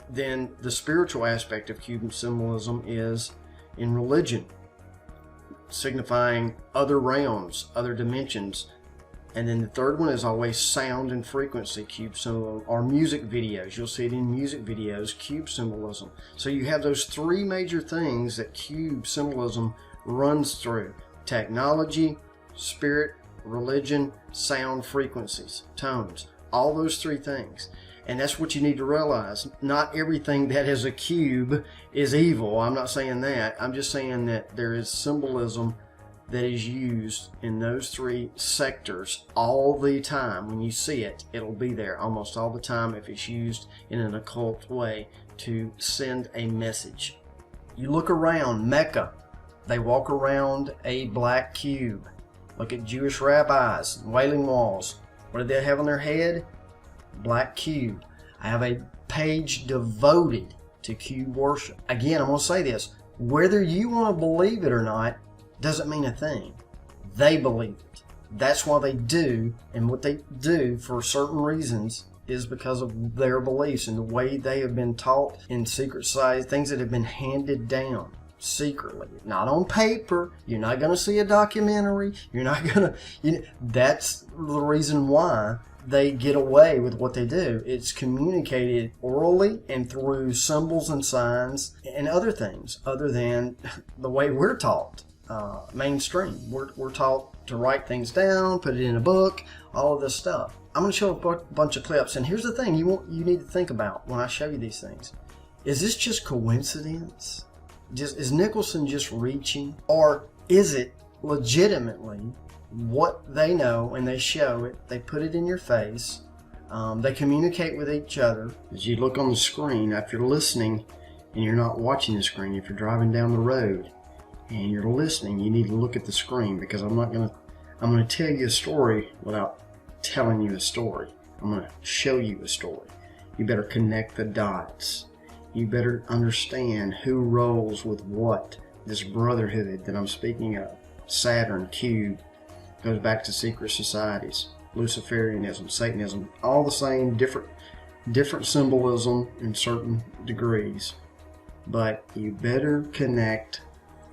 Then the spiritual aspect of cube symbolism is in religion, signifying other realms, other dimensions. And then the third one is always sound and frequency, cube symbolism, or music videos. You'll see it in music videos, cube symbolism. So you have those three major things that cube symbolism runs through: technology, spirit, religion, sound, frequencies, tones. All those three things. And that's what you need to realize. Not everything that is a cube is evil. I'm not saying that. I'm just saying that there is symbolism that is used in those three sectors all the time. When you see it, it'll be there almost all the time if it's used in an occult way to send a message. You look around Mecca, they walk around a black cube. Look at Jewish rabbis, Wailing Walls. What do they have on their head? Black cube. I have a page devoted to cube worship. Again, I'm going to say this. Whether you want to believe it or not doesn't mean a thing. They believe it. That's why they do, and what they do for certain reasons is because of their beliefs and the way they have been taught in secret society, things that have been handed down secretly, not on paper. You're not going to see a documentary. You're not going to, that's the reason why they get away with what they do. It's communicated orally and through symbols and signs and other things other than the way we're taught. Mainstream. We're taught to write things down, put it in a book, all of this stuff. I'm going to show a bunch of clips, and here's the thing you need to think about when I show you these things. Is this just coincidence? Is Nicholson just reaching? Or is it legitimately what they know and they show it, they put it in your face, they communicate with each other? As you look on the screen, after listening, and you're not watching the screen, if you're driving down the road, and you're listening, you need to look at the screen, because I'm going to tell you a story without telling you a story. I'm going to show you a story. You better connect the dots. You better understand who rolls with what. This brotherhood that I'm speaking of, Saturn, cube, goes back to secret societies, Luciferianism, Satanism, all the same, different symbolism in certain degrees. But you better connect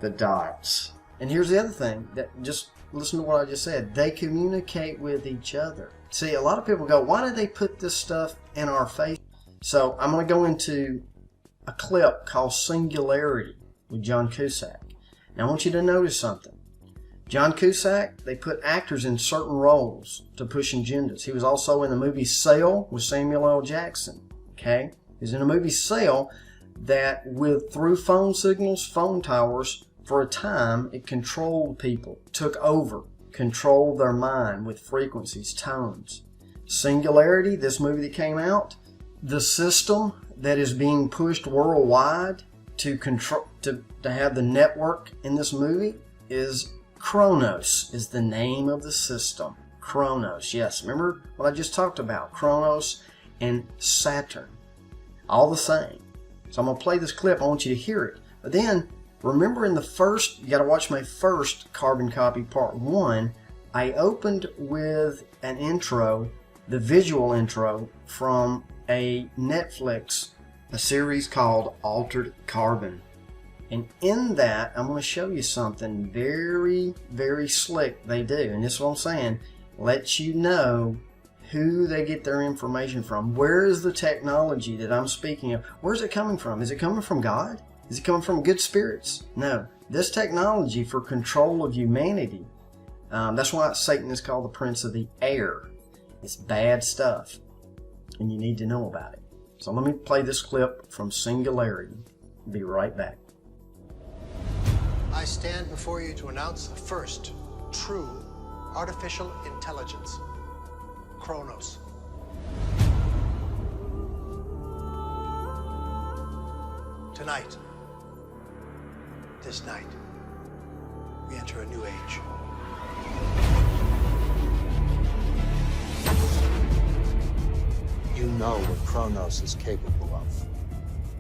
the dots. And here's the other thing, that just listen to what I just said. They communicate with each other. See, a lot of people go, why did they put this stuff in our face? So I'm going to go into a clip called Singularity with John Cusack. Now I want you to notice something. John Cusack, they put actors in certain roles to push agendas. He was also in the movie Sail with Samuel L. Jackson. Okay? He's in a movie Sail that through phone signals, phone towers, for a time, it controlled people, took over, controlled their mind with frequencies, tones. Singularity, this movie that came out, the system that is being pushed worldwide to control, to have the network in this movie is Kronos, is the name of the system. Kronos, yes. Remember what I just talked about? Kronos and Saturn. All the same. So I'm going to play this clip. I want you to hear it. But then, remember in the first, you got to watch my first Carbon Copy Part 1, I opened with an intro, the visual intro from a Netflix, a series called Altered Carbon. And in that, I'm going to show you something very, very slick they do. And this is what I'm saying, lets you know who they get their information from. Where is the technology that I'm speaking of? Where's it coming from? Is it coming from God? Is it coming from good spirits? No. This technology for control of humanity, that's why Satan is called the prince of the air. It's bad stuff, and you need to know about it. So let me play this clip from Singularity. Be right back. I stand before you to announce the first true artificial intelligence, Kronos. Tonight, this night, we enter a new age. You know what Kronos is capable of.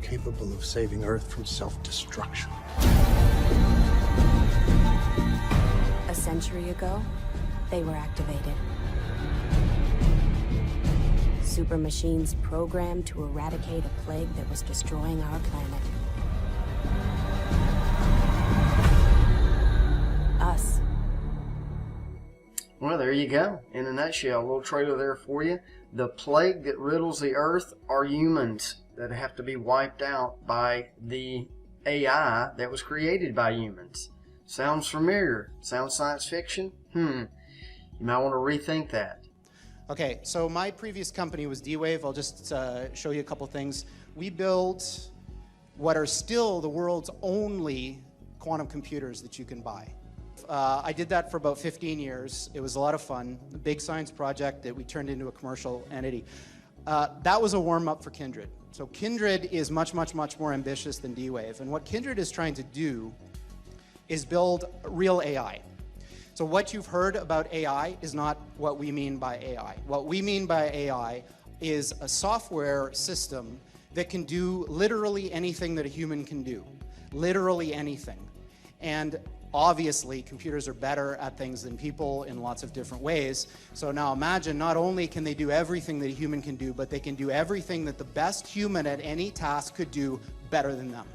Capable of saving Earth from self-destruction. A century ago, they were activated. Super machines programmed to eradicate a plague that was destroying our planet. Us. Well, there you go. In a nutshell, a little trailer there for you. The plague that riddles the earth are humans that have to be wiped out by the AI that was created by humans. Sounds familiar? Sounds science fiction? You might want to rethink that. Okay, so my previous company was D-Wave. I'll just show you a couple things. We built what are still the world's only quantum computers that you can buy. I did that for about 15 years. It was a lot of fun. A big science project that we turned into a commercial entity. That was a warm-up for Kindred. So Kindred is much, much, much more ambitious than D-Wave. And what Kindred is trying to do is build real AI. So what you've heard about AI is not what we mean by AI. What we mean by AI is a software system that can do literally anything that a human can do. Literally anything. And obviously, computers are better at things than people in lots of different ways. So now imagine, not only can they do everything that a human can do, but they can do everything that the best human at any task could do better than them.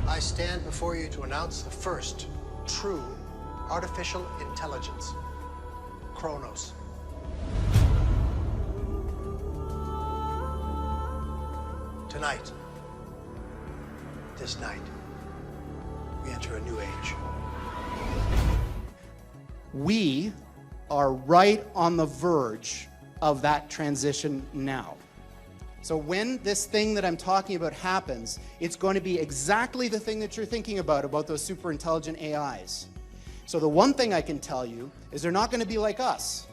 I stand before you to announce the first true artificial intelligence, Kronos. Tonight, this night, we enter a new age. We are right on the verge of that transition now. So when this thing that I'm talking about happens, it's going to be exactly the thing that you're thinking about those super intelligent AIs. So the one thing I can tell you is they're not going to be like us.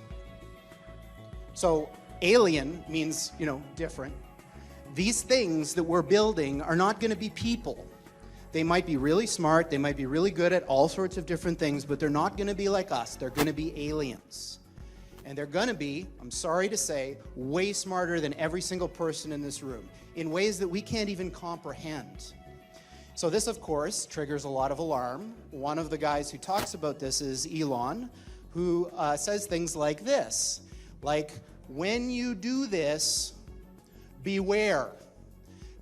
So alien means, different. These things that we're building are not going to be people. They might be really smart, they might be really good at all sorts of different things, but they're not going to be like us. They're going to be aliens. And they're going to be, I'm sorry to say, way smarter than every single person in this room, in ways that we can't even comprehend. So this, of course, triggers a lot of alarm. One of the guys who talks about this is Elon, who says things like this, like, when you do this, beware,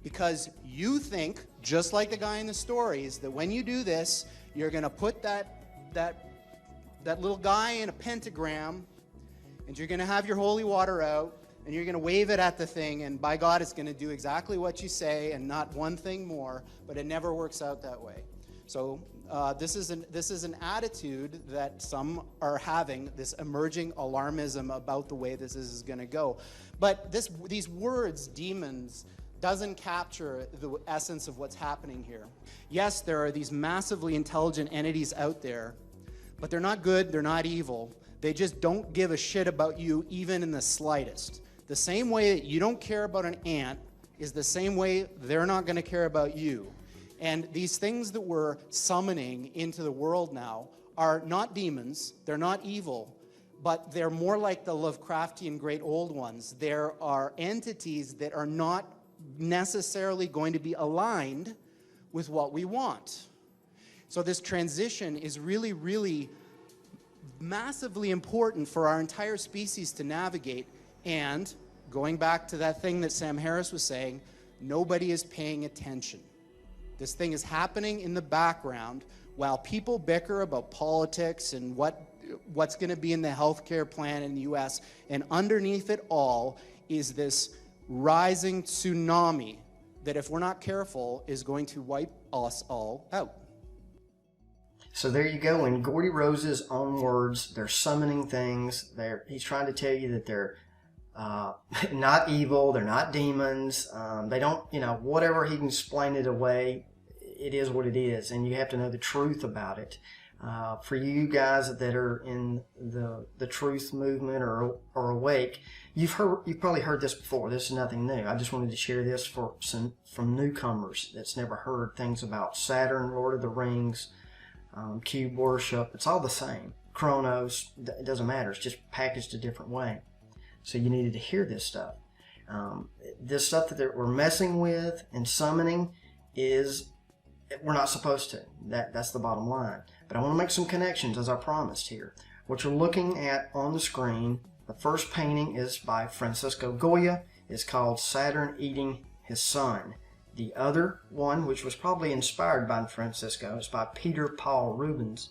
because you think, just like the guy in the stories, that when you do this, you're going to put that little guy in a pentagram, and you're going to have your holy water out, and you're going to wave it at the thing, and by God, it's going to do exactly what you say and not one thing more, but it never works out that way. So this is an attitude that some are having, this emerging alarmism about the way this is going to go. But these words, demons, doesn't capture the essence of what's happening here. Yes, there are these massively intelligent entities out there, but they're not good, they're not evil. They just don't give a shit about you even in the slightest. The same way that you don't care about an ant is the same way they're not going to care about you. And these things that we're summoning into the world now are not demons, they're not evil, but they're more like the Lovecraftian great old ones. There are entities that are not necessarily going to be aligned with what we want. So this transition is really, really massively important for our entire species to navigate. And going back to that thing that Sam Harris was saying, nobody is paying attention. This thing is happening in the background while people bicker about politics and what's going to be in the healthcare plan in the US. And underneath it all is this rising tsunami that, if we're not careful, is going to wipe us all out. So there you go. In Gordy Rose's own words, they're summoning things. He's trying to tell you that they're not evil. They're not demons. They don't, whatever he can explain it away, it is what it is. And you have to know the truth about it. For you guys that are in the truth movement or awake, you've probably heard this before. This is nothing new. I just wanted to share this from newcomers that's never heard things about Saturn, Lord of the Rings, cube worship. It's all the same. Chronos, it doesn't matter. It's just packaged a different way. So you needed to hear this stuff. This stuff that we're messing with and summoning we're not supposed to. That's the bottom line. But I want to make some connections, as I promised here. What you're looking at on the screen, the first painting is by Francisco Goya. It's called Saturn Eating His Son. The other one, which was probably inspired by Francisco, is by Peter Paul Rubens,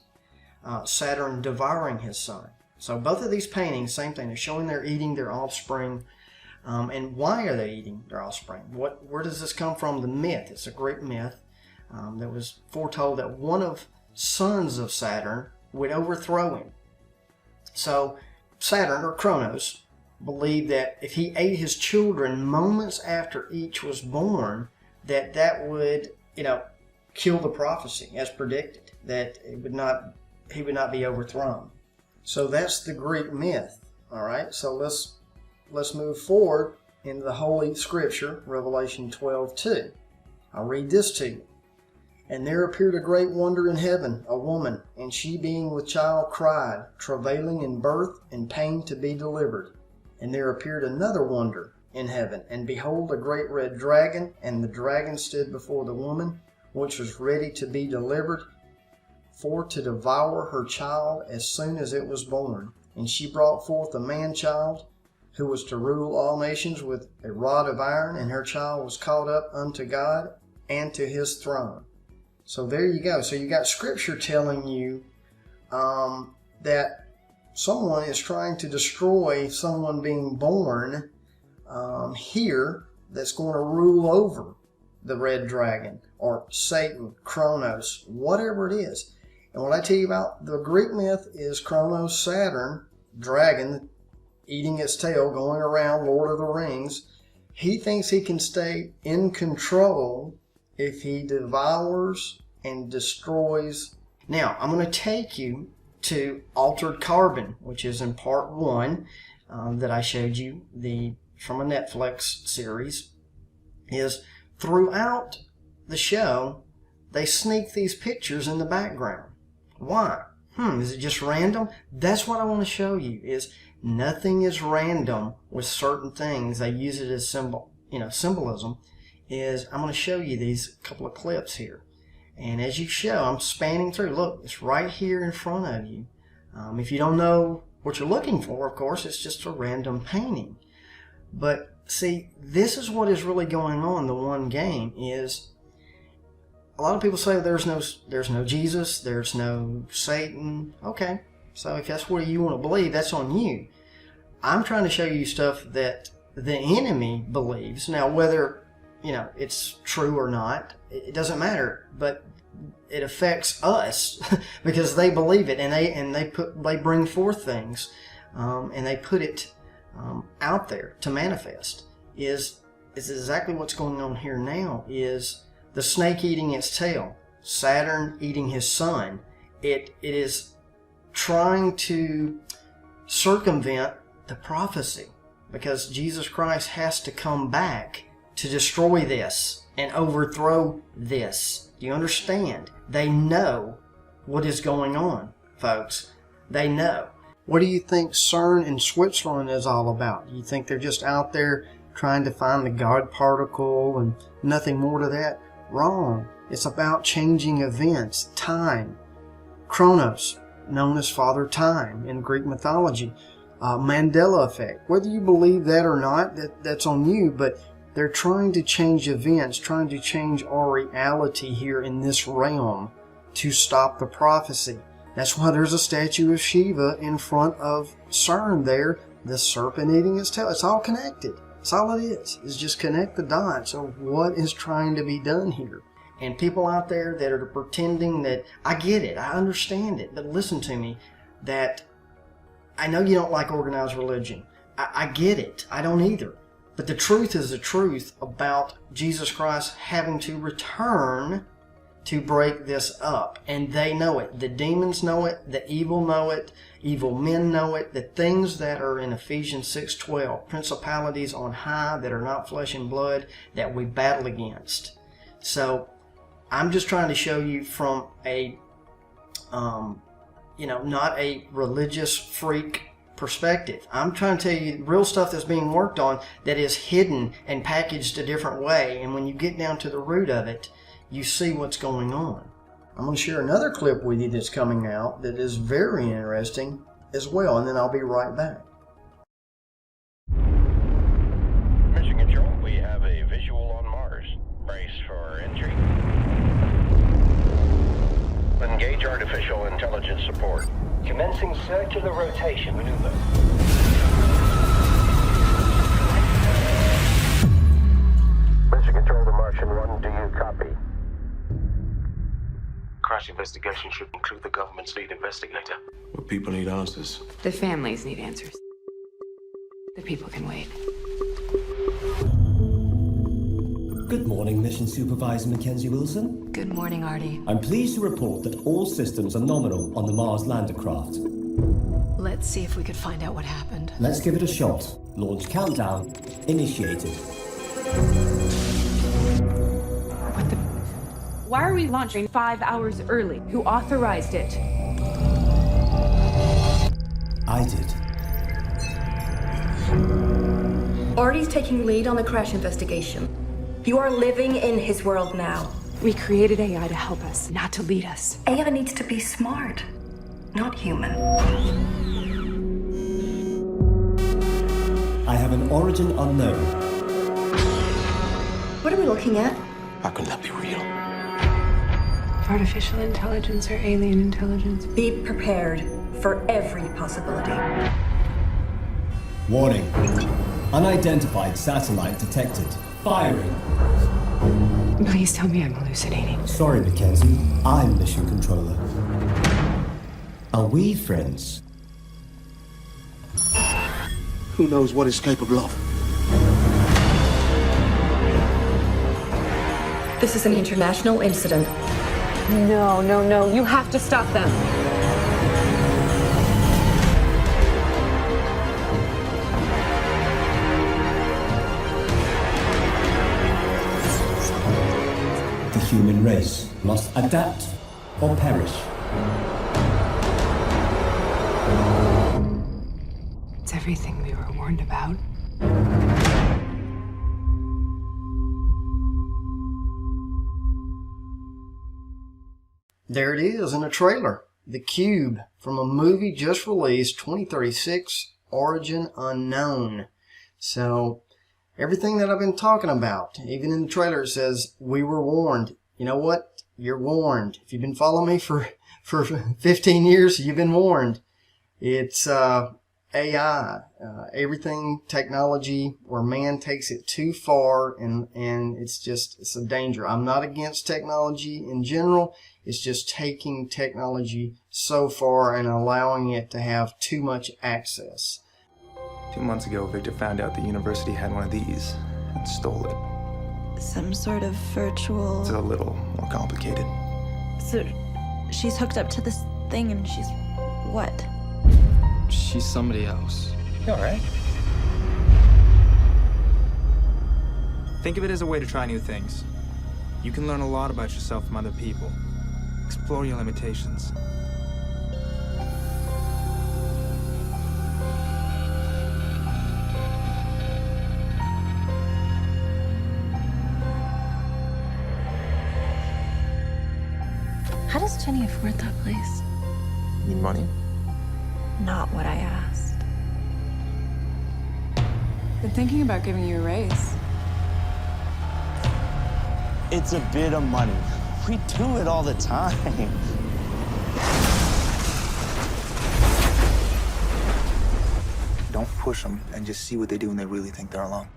Saturn Devouring His Son. So both of these paintings, same thing. They're showing they're eating their offspring. And why are they eating their offspring? Where does this come from? The myth. It's a Greek myth that was foretold that one of sons of Saturn would overthrow him. So Saturn, or Kronos, believed that if he ate his children moments after each was born, that would, kill the prophecy as predicted, that he would not be overthrown. So that's the Greek myth. All right. So let's move forward into the Holy Scripture, Revelation 12:2. I'll read this to you. And there appeared a great wonder in heaven, a woman, and she being with child cried, travailing in birth and pain to be delivered. And there appeared another wonder in heaven, and behold, a great red dragon, and the dragon stood before the woman, which was ready to be delivered, for to devour her child as soon as it was born. And she brought forth a man-child, who was to rule all nations with a rod of iron, and her child was caught up unto God and to his throne. So there you go. So you got Scripture telling you that someone is trying to destroy someone being born here that's going to rule over the red dragon or Satan, Kronos, whatever it is. And what I tell you about the Greek myth is Kronos, Saturn, dragon, eating its tail, going around, Lord of the Rings. He thinks he can stay in control if he devours and destroys. Now, I'm going to take you to Altered Carbon, which is in part 1 that I showed you from a Netflix series. Is throughout the show, they sneak these pictures in the background. Why? Is it just random? That's what I want to show you, is nothing is random with certain things. They use it as symbolism. I'm going to show you these couple of clips here. And as you show, I'm spanning through. Look, it's right here in front of you. If you don't know what you're looking for, of course, it's just a random painting. But see, this is what is really going on. The one game is, a lot of people say there's no Jesus, there's no Satan. Okay, so if that's what you want to believe, that's on you. I'm trying to show you stuff that the enemy believes. Now, whether, it's true or not, it doesn't matter, but it affects us because they believe it, and they bring forth things, and they put it out there to manifest. Is exactly what's going on here now. Is the snake eating its tail, Saturn eating his sun. It is trying to circumvent the prophecy, because Jesus Christ has to come back to destroy this and overthrow this. Do you understand? They know what is going on, folks. They know. What do you think CERN in Switzerland is all about? Do you think they're just out there trying to find the God particle and nothing more to that? Wrong. It's about changing events, time. Chronos, known as Father Time in Greek mythology. Mandela effect. Whether you believe that or not, that's on you, but they're trying to change events, trying to change our reality here in this realm to stop the prophecy. That's why there's a statue of Shiva in front of CERN there, the serpent eating its tail. It's all connected. That's all it is just connect the dots of what is trying to be done here. And people out there that are pretending that, I get it, I understand it, but listen to me, that I know you don't like organized religion. I get it. I don't either. But the truth is the truth about Jesus Christ having to return to break this up. And they know it. The demons know it. The evil know it. Evil men know it. The things that are in Ephesians 6:12, principalities on high that are not flesh and blood, that we battle against. So I'm just trying to show you from a not a religious freak perspective. I'm trying to tell you real stuff that's being worked on that is hidden and packaged a different way. And when you get down to the root of it, you see what's going on. I'm going to share another clip with you that's coming out that is very interesting as well, and then I'll be right back. Mission Control, we have a visual on Mars. Brace for entry. Engage artificial intelligence support. Commencing circular rotation maneuver. Mission Control to Martian 1, do you copy? Crash investigation should include the government's lead investigator. Well, people need answers. The families need answers. The people can wait. Good morning, Mission Supervisor Mackenzie Wilson. Good morning, Artie. I'm pleased to report that all systems are nominal on the Mars lander craft. Let's see if we could find out what happened. Let's give it a shot. Launch countdown initiated. What the? Why are we launching 5 hours early? Who authorized it? I did. Artie's taking lead on the crash investigation. You are living in his world now. We created AI to help us, not to lead us. AI needs to be smart, not human. I have an origin unknown. What are we looking at? How can that be real? Artificial intelligence or alien intelligence? Be prepared for every possibility. Warning. Unidentified satellite detected. Firing. Please tell me I'm hallucinating. Sorry, Mackenzie. I'm Mission Controller. Are we friends? Who knows what it's capable of? This is an international incident. No, no, no. You have to stop them. The human race must adapt or perish. It's everything we were warned about. There it is in a trailer. The Cube from a movie just released, 2036, Origin Unknown. So, everything that I've been talking about, even in the trailer it says, we were warned. You know what? You're warned. If you've been following me for 15 years, you've been warned. It's AI, everything technology where man takes it too far, and it's a danger. I'm not against technology in general. It's just taking technology so far and allowing it to have too much access. 2 months ago, Victor found out the university had one of these and stole it. Some sort of virtual... It's a little more complicated. So she's hooked up to this thing and she's what? She's somebody else. You all right? Think of it as a way to try new things. You can learn a lot about yourself from other people. Explore your limitations. How does Jenny afford that place? Need money? Not what I asked. Been thinking about giving you a raise. It's a bit of money. We do it all the time. Don't push them and just see what they do when they really think they're alone.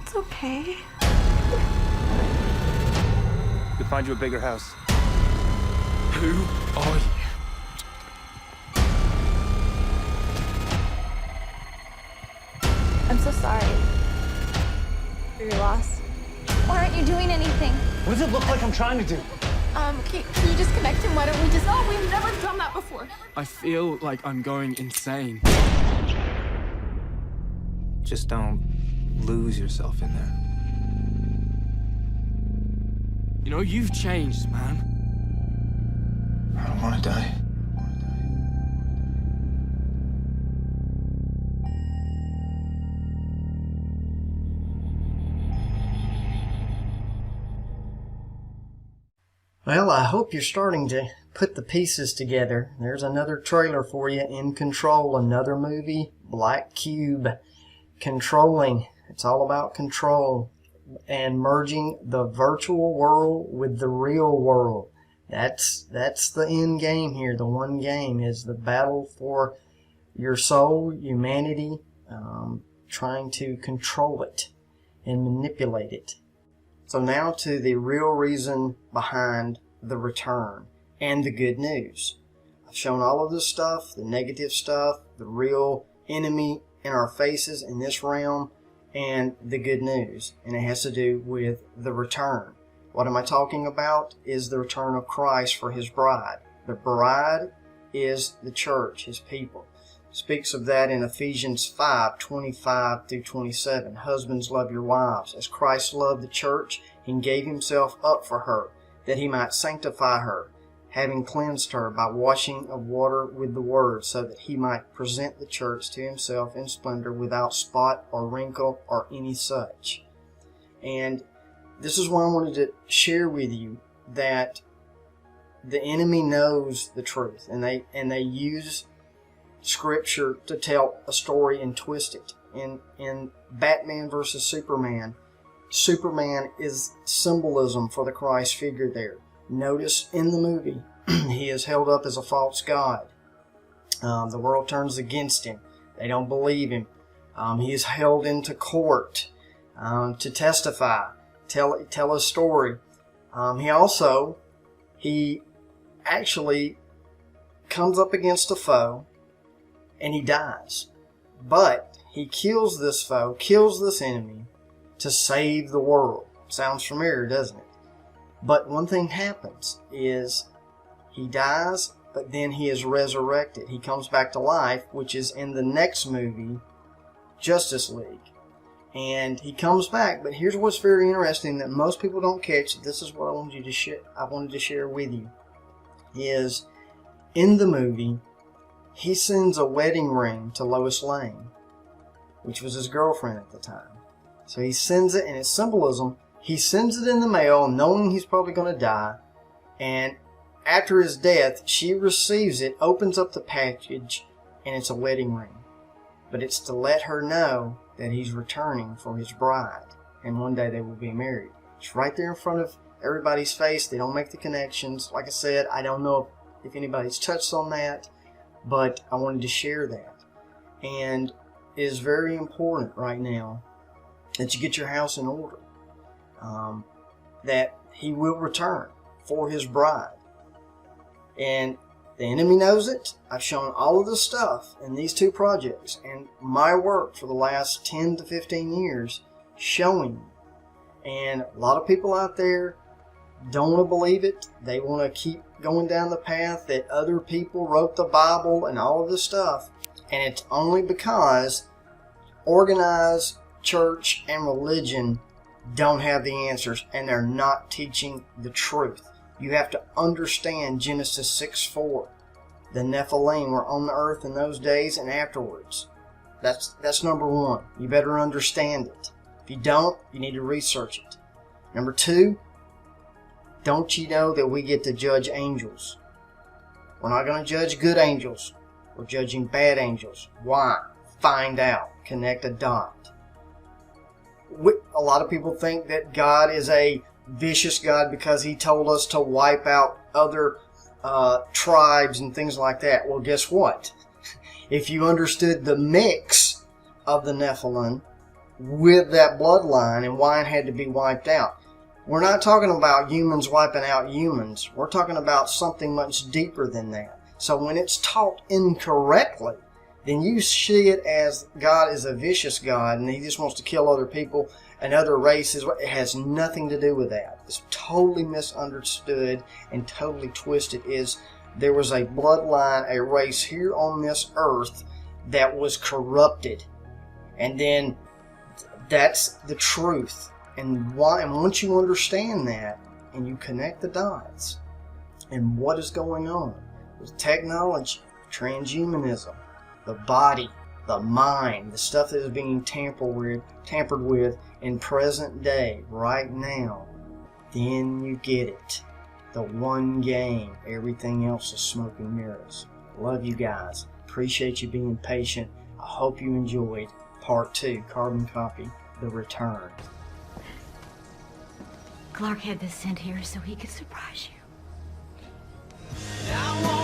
It's okay. We'll find you a bigger house. Who are you? I'm so sorry for your loss. Why aren't you doing anything? What does it look like I'm trying to do? Can you just connect him? Why don't we just... Oh, we've never done that before. I feel like I'm going insane. Just don't lose yourself in there. You know, you've changed, man. I don't want to die. Well, I hope you're starting to put the pieces together. There's another trailer for you. In Control, another movie, Black Cube. Controlling. It's all about control and merging the virtual world with the real world. That's the end game here. The one game is the battle for your soul, humanity, trying to control it and manipulate it. So now to the real reason behind the return and the good news. I've shown all of this stuff, the negative stuff, the real enemy in our faces in this realm, and the good news. And it has to do with the return. What am I talking about? Is the return of Christ for his bride. The bride is the church, his people. Speaks of that in Ephesians 5:25 through 27. Husbands, love your wives, as Christ loved the church and gave himself up for her, that he might sanctify her, having cleansed her by washing of water with the word, so that he might present the church to himself in splendor, without spot or wrinkle or any such. And this is why I wanted to share with you that the enemy knows the truth, and they use Scripture to tell a story and twist it. In Batman versus Superman, Superman is symbolism for the Christ figure there. Notice in the movie, he is held up as a false god. The world turns against him. They don't believe him. He is held into court to testify, tell a story. He actually comes up against a foe, and he dies. But he kills this foe, kills this enemy, to save the world. Sounds familiar, doesn't it? But one thing happens is he dies, but then he is resurrected. He comes back to life, which is in the next movie, Justice League. And he comes back, but here's what's very interesting that most people don't catch. This is what I wanted to share with you. Is in the movie, he sends a wedding ring to Lois Lane, which was his girlfriend at the time. So he sends it, and it's symbolism. He sends it in the mail knowing he's probably going to die. And after his death, she receives it, opens up the package, and it's a wedding ring. But it's to let her know that he's returning for his bride. And one day they will be married. It's right there in front of everybody's face. They don't make the connections. Like I said, I don't know if anybody's touched on that, but I wanted to share that. And it is very important right now that you get your house in order, that he will return for his bride. And the enemy knows it. I've shown all of the stuff in these two projects and my work for the last 10 to 15 years showing you. And a lot of people out there don't want to believe it. They want to keep going down the path that other people wrote the Bible and all of this stuff. And it's only because organized church and religion don't have the answers and they're not teaching the truth. You have to understand Genesis 6:4. The Nephilim were on the earth in those days and afterwards. That's number one. You better understand it. If you don't, you need to research it. Number two, don't you know that we get to judge angels? We're not going to judge good angels. We're judging bad angels. Why? Find out. Connect a dot. A lot of people think that God is a vicious God because he told us to wipe out other tribes and things like that. Well, guess what? If you understood the mix of the Nephilim with that bloodline and why it had to be wiped out, we're not talking about humans wiping out humans. We're talking about something much deeper than that. So when it's taught incorrectly, then you see it as God is a vicious God and he just wants to kill other people and other races. It has nothing to do with that. It's totally misunderstood and totally twisted. There was a bloodline, a race here on this earth that was corrupted. And then that's the truth. And once you understand that and you connect the dots and what is going on with technology, transhumanism, the body, the mind, the stuff that is being tampered with in present day, right now, then you get it. The one game. Everything else is smoke and mirrors. Love you guys. Appreciate you being patient. I hope you enjoyed part 2, Carbon Copy, The Return. Clark had this sent here so he could surprise you. I want